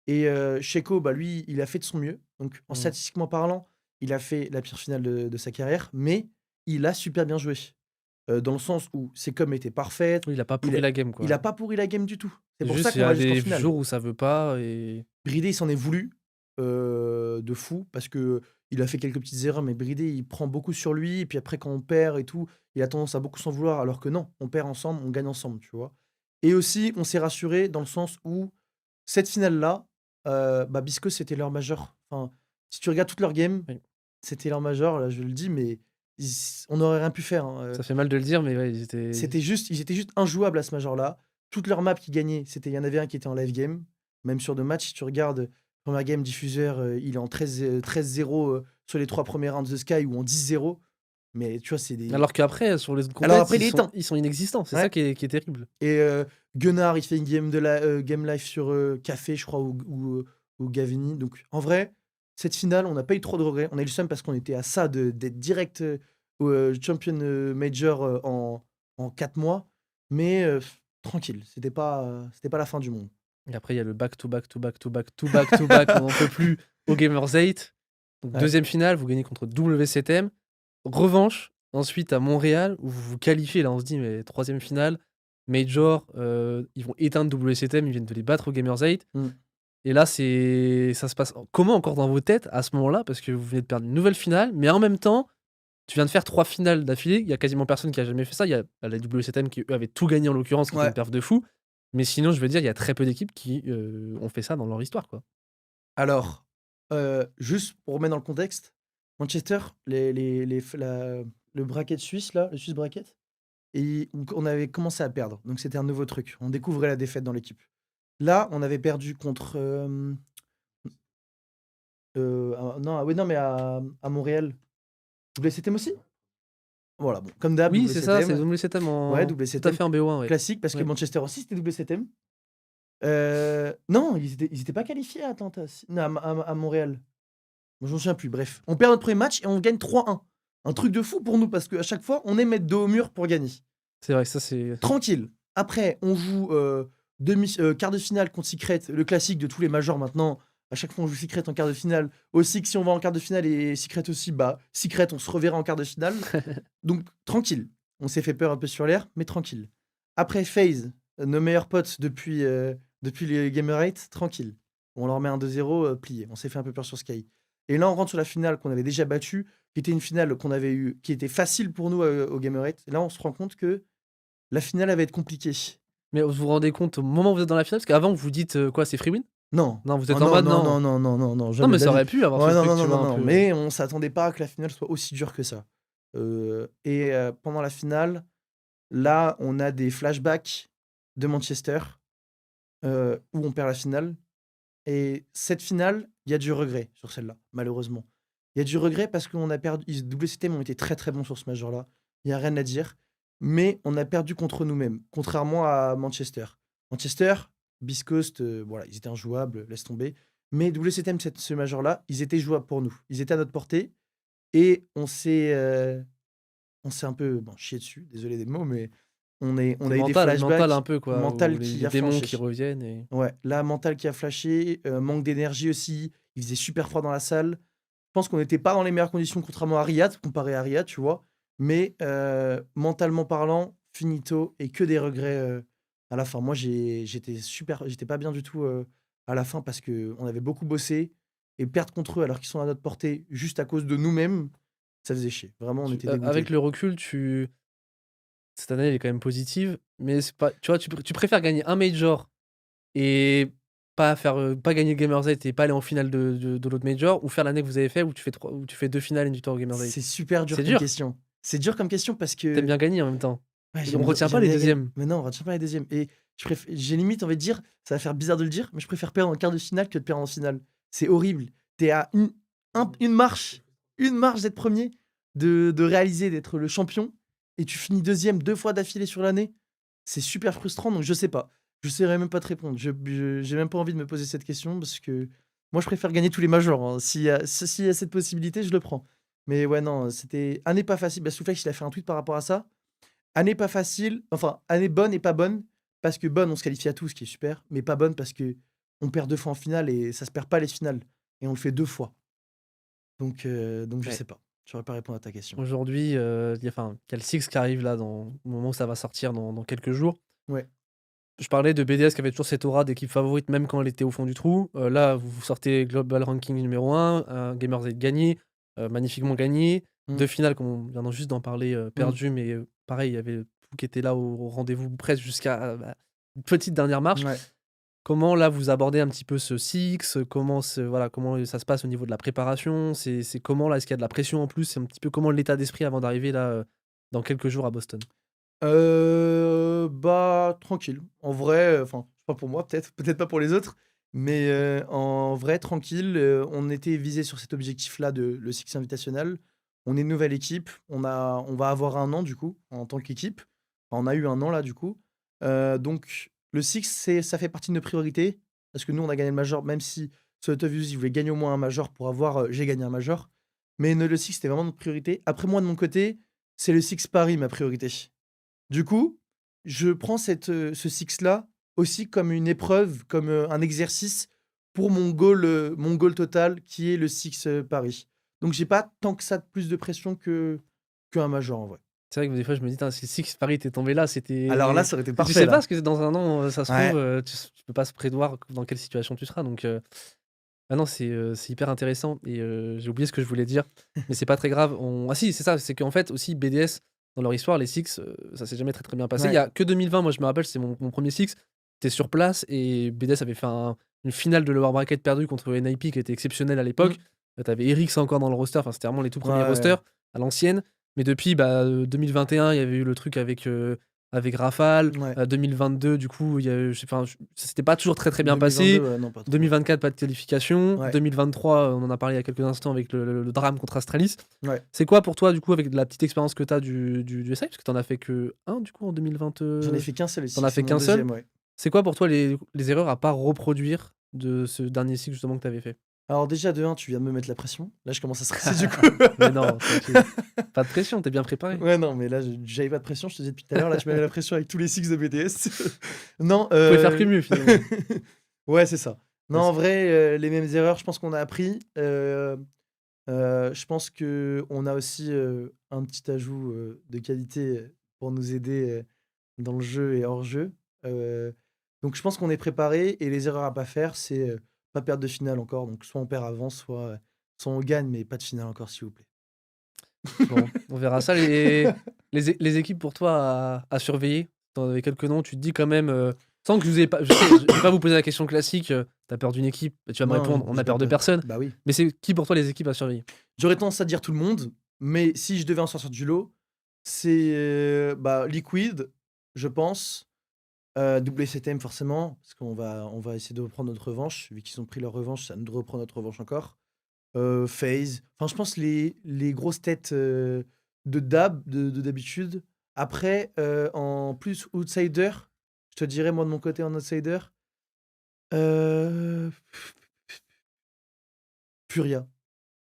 Et Checo, bah, lui, il a fait de son mieux. Donc, en Mmh. statistiquement parlant, il a fait la pire finale de sa carrière, mais il a super bien joué. Dans le sens où ses coms étaient parfaites, Oui, il a pas il pourri a, la game, il quoi. a pas pourri la game du tout. C'est C'est pour ça juste, il y qu'on va a jusqu'en des finale. jours où ça veut pas et Bridé, il s'en est voulu de fou parce que il a fait quelques petites erreurs, mais Bridé, il prend beaucoup sur lui. Et puis après, quand on perd et tout, il a tendance à beaucoup s'en vouloir, alors que non, on perd ensemble, on gagne ensemble, tu vois. Et aussi, on s'est rassuré dans le sens où cette finale-là, bah, Bisco, c'était leur major. Enfin, si tu regardes toute leur game, oui. c'était leur major, là, je le dis, mais on n'aurait rien pu faire, hein. Ça fait mal de le dire, mais ouais, ils étaient Ils étaient juste injouables à ce major-là. Toutes leurs maps qui gagnaient, il y en avait un qui était en live game. Même sur 2 matchs, si tu regardes, première game diffuseur, il est en 13-0 sur les 3 premiers rounds de Sky ou en 10-0. Mais tu vois, c'est des. alors qu'après, sur les autres Alors compètes, après, il est éteint. ils sont inexistants. C'est ça Ouais. qui est terrible. Et Gunnar, il fait une game live sur Café, je crois, ou Gavini. Donc en vrai, cette finale, on n'a pas eu trop de regrets. On a eu le seum parce qu'on était à ça d'être direct au Champion Major en 4 mois. Mais tranquille, c'était pas la fin du monde. Et après, il y a le back to back to back to back to back to back, on n'en peut plus, au Gamers 8. Donc Ouais. 2e finale, vous gagnez contre WCTM. Revanche, ensuite à Montréal, où vous vous qualifiez. Là, on se dit, mais 3e finale, Major, ils vont éteindre WCTM, ils viennent de les battre au Gamers 8. Mm. Et là, ça se passe comment encore dans vos têtes à ce moment-là? Parce que vous venez de perdre une nouvelle finale, mais en même temps, tu viens de faire 3 finales d'affilée. Il y a quasiment personne qui a jamais fait ça. Il y a la WCTM qui, eux, avait tout gagné en l'occurrence, qui était une Ouais. perf de fou. Mais sinon, je veux dire, il y a très peu d'équipes qui ont fait ça dans leur histoire, quoi. Alors, juste pour remettre dans le contexte, Manchester, le bracket suisse, là, le Swiss bracket, et on avait commencé à perdre. Donc c'était un nouveau truc. On découvrait la défaite dans l'équipe. Là, on avait perdu contre. Non, ouais, non, mais à Montréal. WCTM aussi? Voilà, bon, comme d'hab, Oui, c'est ça, c'est WCTM. WCTM Ouais, tout à WCTM fait en BO1, ouais. classique, parce que Ouais. Manchester aussi, c'était WCTM. Non, ils étaient pas qualifiés à Atlanta, non, à Montréal. Moi, je m'en souviens plus. Bref, on perd notre premier match et on gagne 3-1. Un truc de fou pour nous, parce qu'à chaque fois, on aime mettre dos au mur pour gagner. C'est vrai, ça c'est. Tranquille. Après, on joue quart de finale contre Secret, le classique de tous les majors maintenant. À chaque fois, on joue Secret en quart de finale. Aussi, que si on va en quart de finale et Secret aussi, bah, Secret, on se reverra en quart de finale. Donc, tranquille. On s'est fait peur un peu sur l'air, mais tranquille. Après, FaZe, nos meilleurs potes depuis les Gamer 8, tranquille. On leur met un 2-0, plié. On s'est fait un peu peur sur Sky. Et là, on rentre sur la finale qu'on avait déjà battue, qui était une finale qu'on avait eue, qui était facile pour nous au Gamer 8. Et là, on se rend compte que la finale, elle va être compliquée. Mais vous vous rendez compte au moment où vous êtes dans la finale? Parce qu'avant, vous dites quoi, c'est free win? Non. Non, vous Oh êtes en non, mode non, non. non, non, non, non, non, Non, jamais mais de ça la vie. aurait pu avoir ce Ouais, non, truc, non, tu non, vois, non, un non. peu. Mais on s'attendait pas à que la finale soit aussi dure que ça. Pendant la finale, là, on a des flashbacks de Manchester où on perd la finale. Et cette finale, il y a du regret sur celle-là, malheureusement. Il y a du regret parce qu'on a perdu. WCTM ont été très très bons sur ce major-là. Il n'y a rien à dire. Mais on a perdu contre nous-mêmes, contrairement à Manchester. Manchester, Beast Coast, voilà, ils étaient injouables, laisse tomber. Mais WCTM, ce major-là, ils étaient jouables pour nous. Ils étaient à notre portée. Et on s'est un peu chié dessus, désolé des mots, mais on a C'est eu des mental un flashbacks, peu, quoi, où mental les qui a démons flanché. qui reviennent et. Ouais, là, mental qui a flashé, manque d'énergie aussi. Il faisait super froid dans la salle. Je pense qu'on n'était pas dans les meilleures conditions, contrairement à Riyad, comparé à Riyad, tu vois. Mais mentalement parlant, finito et que des regrets à la fin. Moi, j'étais pas bien du tout à la fin parce qu'on avait beaucoup bossé et perdre contre eux alors qu'ils sont à notre portée juste à cause de nous-mêmes, ça faisait chier. Vraiment, on était Avec dégoûtés. le recul, cette année, elle est quand même positive, mais c'est pas, tu vois, tu préfères gagner un major et pas gagner le Gamers 8 et pas aller en finale de l'autre major, ou faire l'année que vous avez fait où tu fais 2 finales et une victoire au Gamers 8? C'est super dur C'est comme dur. question. C'est dur comme question parce Tu aimes que bien gagner en même temps. ouais, On retient pas j'aime les bien gagner. 2e. Mais non, on retient pas les deuxièmes. Et j'ai limite envie de dire, ça va faire bizarre de le dire, mais je préfère perdre en quart de finale que de perdre en finale. C'est horrible. T'es à une marche d'être premier, de réaliser d'être le champion, et tu finis deuxième 2 fois d'affilée sur l'année. C'est super frustrant, donc je sais pas. Je saurais même pas te répondre. J'ai même pas envie de me poser cette question parce que Moi, je préfère gagner tous les majors, hein. S'il y a cette possibilité, je le prends. Mais ouais, non, c'était année pas facile. Bah, Souflex, il a fait un tweet par rapport à ça. Année pas facile, enfin, année bonne et pas bonne, parce que bonne, on se qualifie à tout, ce qui est super, mais pas bonne parce que on perd 2 fois en finale et ça se perd pas les finales. Et on le fait 2 fois. Donc je Ouais. sais pas. Je saurais pas répondre à ta question. Aujourd'hui, il y a le Six qui arrive là au moment où ça va sortir dans quelques jours. Ouais. Je parlais de BDS qui avait toujours cette aura d'équipe favorite même quand elle était au fond du trou. Là, vous sortez global ranking numéro 1, Gamers 8 gagné, magnifiquement gagné. Mmh. 2 finales comme on vient juste d'en parler, Mmh. perdues, mais pareil, il y avait tout qui était là au rendez-vous presque jusqu'à, une petite dernière marche. Ouais. Comment là vous abordez un petit peu ce Six? Comment ça se passe au niveau de la préparation? C'est comment là? Est-ce qu'il y a de la pression en plus? C'est un petit peu comment l'état d'esprit avant d'arriver là, dans quelques jours à Boston? Bah, tranquille. En vrai, enfin, pas pour moi peut-être pas pour les autres, mais en vrai tranquille, on était visé sur cet objectif-là de le Six Invitational. On est une nouvelle équipe, on va avoir 1 an du coup, en tant qu'équipe. Enfin, on a eu 1 an là du coup. Donc le Six, ça fait partie de nos priorités, parce que nous on a gagné le major, même si Sotovius, il voulait gagner au moins un major pour avoir, j'ai gagné un major. Mais le Six, c'était vraiment notre priorité. Après moi, de mon côté, c'est le Six Paris ma priorité. Du coup, je prends ce six-là aussi comme une épreuve, comme, un exercice pour mon goal total qui est le Six, Paris. Donc j'ai pas tant que ça de plus de pression qu'un major en vrai. C'est vrai que des fois je me dis: «Tain, si Six Paris était tombé là, Alors là, c'était» ça aurait été tu parfait sais pas là. parce que dans un an, ça se trouve, Ouais. tu peux pas se prévoir dans quelle situation tu seras donc ah non, c'est hyper intéressant et j'ai oublié ce que je voulais dire, mais c'est pas très grave. Ah si, c'est ça, c'est qu'en fait aussi BDS, dans leur histoire, les Six, ça s'est jamais très, très bien passé. Il y Ouais. a que 2020, moi je me rappelle, c'est mon 1er Six, tu sur place et BDS avait fait une finale de lower bracket perdue contre NIP qui était exceptionnelle à Mmh. l'époque. Tu avais Erix encore dans le roster, enfin c'était vraiment les tout Ouais, premiers ouais. rosters à l'ancienne, mais depuis, 2021, il y avait eu le truc avec Rafale, Ouais. 2022 du coup, il y a eu je sais enfin, ça s'était pas toujours très, très bien 2022, passé. non pas trop, ouais. 2024, pas de qualification. Ouais. 2023, on en a parlé il y a quelques instants avec le drame contre Astralis. Ouais. C'est quoi pour toi, du coup, avec la petite expérience que tu as du SI? Parce que tu en as fait que un du coup, en 2020, J'en ai fait qu'un seul, le tu Six, as c'est fait mon qu'un seul. deuxième, ouais. C'est quoi pour toi les erreurs à pas reproduire de ce dernier cycle, justement, que tu avais fait? Alors déjà de un, tu viens de me mettre la pression. Là, je commence à stresser du coup. Mais non, tranquille. Pas de pression, tu es bien préparé. Ouais, non, mais là, j'avais pas de pression, je te disais depuis tout à l'heure, là, tu mets la pression avec tous les Six de BTS. Non, Tu pouvais faire que mieux, finalement. ouais, c'est ça. Non, Parce en que vrai, les mêmes erreurs, je pense qu'on a appris. Je pense qu'on a aussi, un petit ajout, de qualité, pour nous aider, dans le jeu et hors jeu. Heu, donc je pense qu'on est préparé et les erreurs à pas faire, c'est, pas perdre de finale encore. Donc soit on perd avant, soit on gagne, mais pas de finale encore, s'il vous plaît. bon, on verra ça. Les équipes pour toi à surveiller? Tu en avais quelques noms, tu te dis quand même, sans que je vous ai pas je sais, je vais pas vous poser la question classique, tu as peur d'une équipe? Et tu vas me Non, répondre: «On j'ai a pas peur de peur. personne». Bah oui. Mais c'est qui pour toi les équipes à surveiller? J'aurais tendance à dire tout le monde, mais si je devais en sortir du lot, c'est, bah, Liquid, je pense, WCTM forcément, parce qu'on va essayer de reprendre notre revanche. Vu qu'ils ont pris leur revanche, c'est à nous de reprendre notre revanche encore. FaZe, enfin je pense les grosses têtes, de d'habitude. Après, en plus outsider, je te dirais moi de mon côté en outsider, heu, Furia.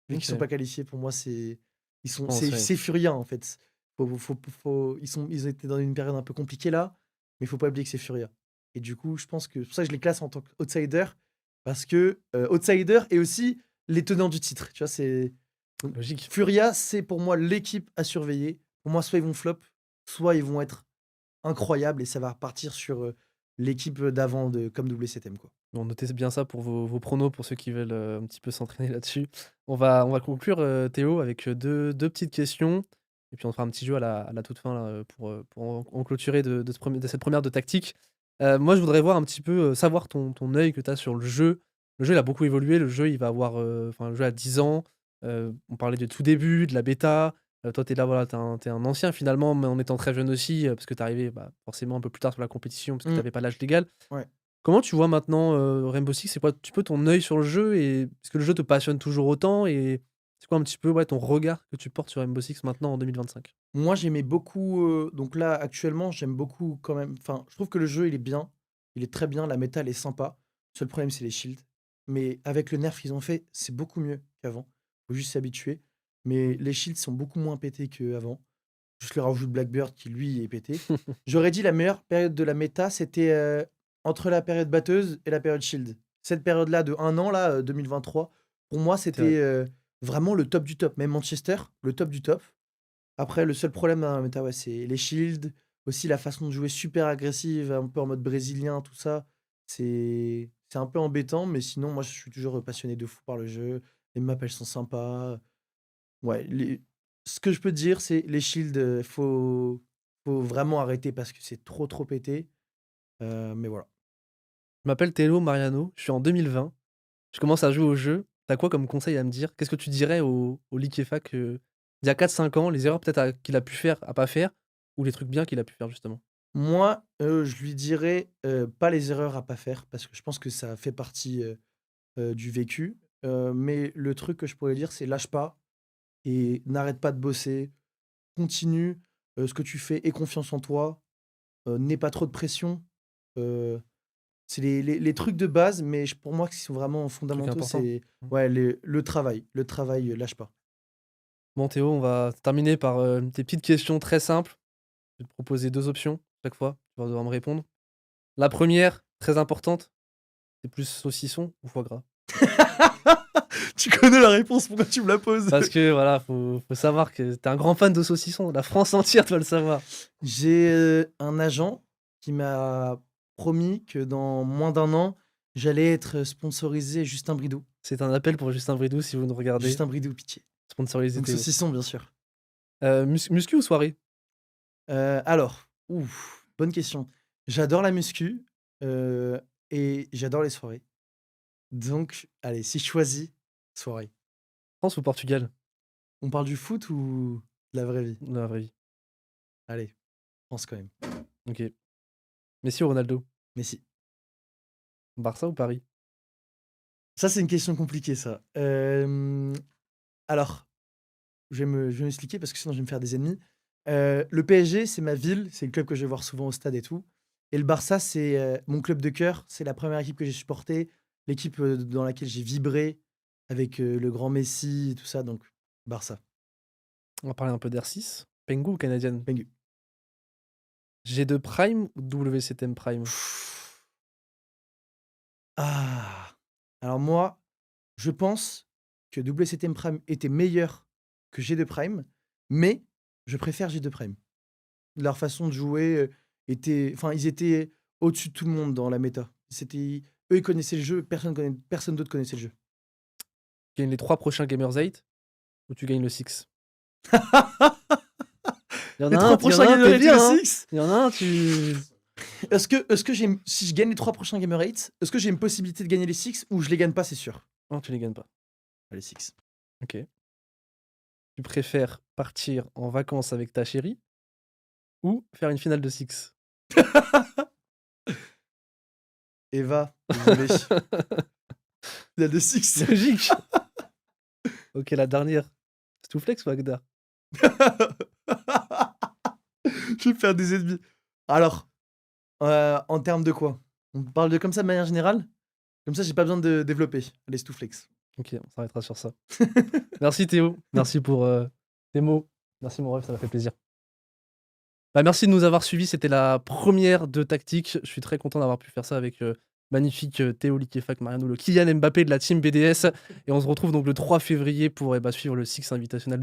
Vu qu'ils sont OK. pas qualifiés, pour moi, Bon, c'est c'est Furia, en fait. Ils étaient dans une période un peu compliquée là, mais il faut pas oublier que c'est Furia et du coup, je pense que c'est pour ça que je les classe en tant qu'outsider parce que, outsider et aussi les tenants du titre, tu vois? C'est donc logique. Furia, c'est pour moi l'équipe à surveiller. Pour moi, soit ils vont flop, soit ils vont être incroyables et ça va repartir sur, l'équipe, d'avant de comme WCTM, quoi. Bon, notez bien ça pour vos pronos, pour ceux qui veulent, un petit peu s'entraîner là-dessus. On va conclure, Théo, avec, 2 petites questions et puis on fera un petit jeu à la toute fin là, pour en clôturer de cette première de tactique. Moi, je voudrais voir un petit peu, savoir ton œil que tu as sur le jeu. Le jeu, il a beaucoup évolué, le jeu, il va avoir, enfin, le jeu a 10 ans. On parlait de tout début, de la bêta. Toi, tu es là, voilà, tu es un ancien finalement, mais en étant très jeune aussi, parce que tu es arrivé, forcément un peu plus tard sur la compétition, parce que tu Mmh, avais pas l'âge légal. ouais. Comment tu vois maintenant, Rainbow Six? C'est quoi un petit peu ton œil sur le jeu et est-ce que le jeu te passionne toujours autant et c'est quoi un petit peu, ouais, ton regard que tu portes sur Rainbow Six maintenant en 2025? Moi, j'aimais beaucoup, donc là, actuellement, j'aime beaucoup quand même enfin, je trouve que le jeu, il est bien, il est très bien, la méta, elle est sympa. Seul problème, c'est les shields. mais avec le nerf qu'ils ont fait, c'est beaucoup mieux qu'avant. Faut juste s'y habituer. Mais les shields sont beaucoup moins pétés qu'avant. Juste le rajout de Blackbird qui, lui, est pété. J'aurais dit la meilleure période de la méta, c'était entre la période batteuse et la période shield. Cette période-là de 1 an, là, 2023, pour moi, C'est vrai. c'était vraiment le top du top. Même Manchester, le top du top. Après, le seul problème dans la méta, ouais, c'est les shields. Aussi, la façon de jouer super agressive, un peu en mode brésilien, tout ça. C'est un peu embêtant, mais sinon, moi, je suis toujours passionné de fou par le jeu. Les maps, elles sont sympas. Ouais, ce que je peux te dire, c'est les shields, faut vraiment arrêter parce que c'est trop, trop pété. Mais voilà. Je m'appelle Théo Mariano, je suis en 2020. Je commence à jouer au jeu. T'as quoi comme conseil à me dire? Qu'est-ce que tu dirais au Liquefac, d'il y a 4-5 ans, les erreurs peut-être qu'il a pu faire, à pas faire, ou les trucs bien qu'il a pu faire justement? Moi, je lui dirais, pas les erreurs à pas faire parce que je pense que ça fait partie, du vécu. Mais le truc que je pourrais dire, c'est lâche pas et n'arrête pas de bosser. Continue, ce que tu fais, aie confiance en toi, n'aie pas trop de pression. Heu, c'est les trucs de base, mais pour moi qui sont vraiment Truc fondamentaux, important. c'est Mmh. ouais, le travail. Le travail, lâche pas. Bon Théo, on va terminer par, des petites questions très simples. Je vais te proposer 2 options chaque fois, tu vas devoir me répondre. La première, très importante, c'est plus saucisson ou foie gras? Tu connais la réponse, pourquoi tu me la poses? Parce que voilà, faut savoir que tu es un grand fan de saucisson, la France entière doit le savoir. J'ai, un agent qui m'a promis que dans moins d'un an, j'allais être sponsorisé Justin Bridou. C'est un appel pour Justin Bridou si vous nous regardez. Justin Bridou, pitié. Sponsoriser Donc Théo. saucisson, bien sûr. Muscu ou soirée? Alors, bonne question. J'adore la muscu, et j'adore les soirées. Donc, allez, si je choisis, soirée. France ou Portugal? On parle du foot ou de la vraie vie? La vraie vie. Allez, France quand même. OK. Messi ou Ronaldo? Messi. Barça ou Paris? Ça, c'est une question compliquée, ça. Alors, je vais m'expliquer parce que sinon je vais me faire des ennemis. Le PSG, c'est ma ville, c'est le club que je vais voir souvent au stade et tout. Et le Barça, c'est mon club de cœur. C'est la première équipe que j'ai supportée, l'équipe dans laquelle j'ai vibré avec le grand Messi et tout ça. Donc, Barça. On va parler un peu d'R6. Pengu ou canadienne? Pengu. G2 Prime ou WCTM Prime? Ah! Alors moi, je pense que WCTM Prime était meilleur que G2 Prime, mais je préfère G2 Prime. Leur façon de jouer, était enfin, ils étaient au-dessus de tout le monde dans la méta. C'était eux, ils connaissaient le jeu, personne d'autre connaissait le jeu. Tu gagnes les 3 prochains Gamers 8 ou tu gagnes le Six? Il y en Les a 3 un, prochains tu es Gamer 8 et bien, le hein? 6? Il y en a un, tu Est-ce que j'ai si je gagne les 3 prochains Gamer 8, est-ce que j'ai une possibilité de gagner les 6 ou je les gagne pas, c'est sûr? non, tu les gagnes pas. Ah, les 6. OK. Tu préfères partir en vacances avec ta chérie ou faire une finale de Six? Eva, désolé. Il y a de 6. Logique. OK, la dernière. Stouflex ou Agda? Je vais me faire des ennemis. Alors, en termes de quoi? On parle de comme ça de manière générale? Comme ça, j'ai pas besoin de développer. Allez, Stouflex. OK, on s'arrêtera sur ça. Merci Théo, merci pour, tes mots. Merci mon ref, ça m'a fait plaisir. Bah, merci de nous avoir suivis, c'était la première de Tactique. Je suis très content d'avoir pu faire ça avec, magnifique, Théo Liquefac Mariano, le Kylian Mbappé de la team BDS et on se retrouve donc le 3 février pour, bah, suivre le Six Invitational.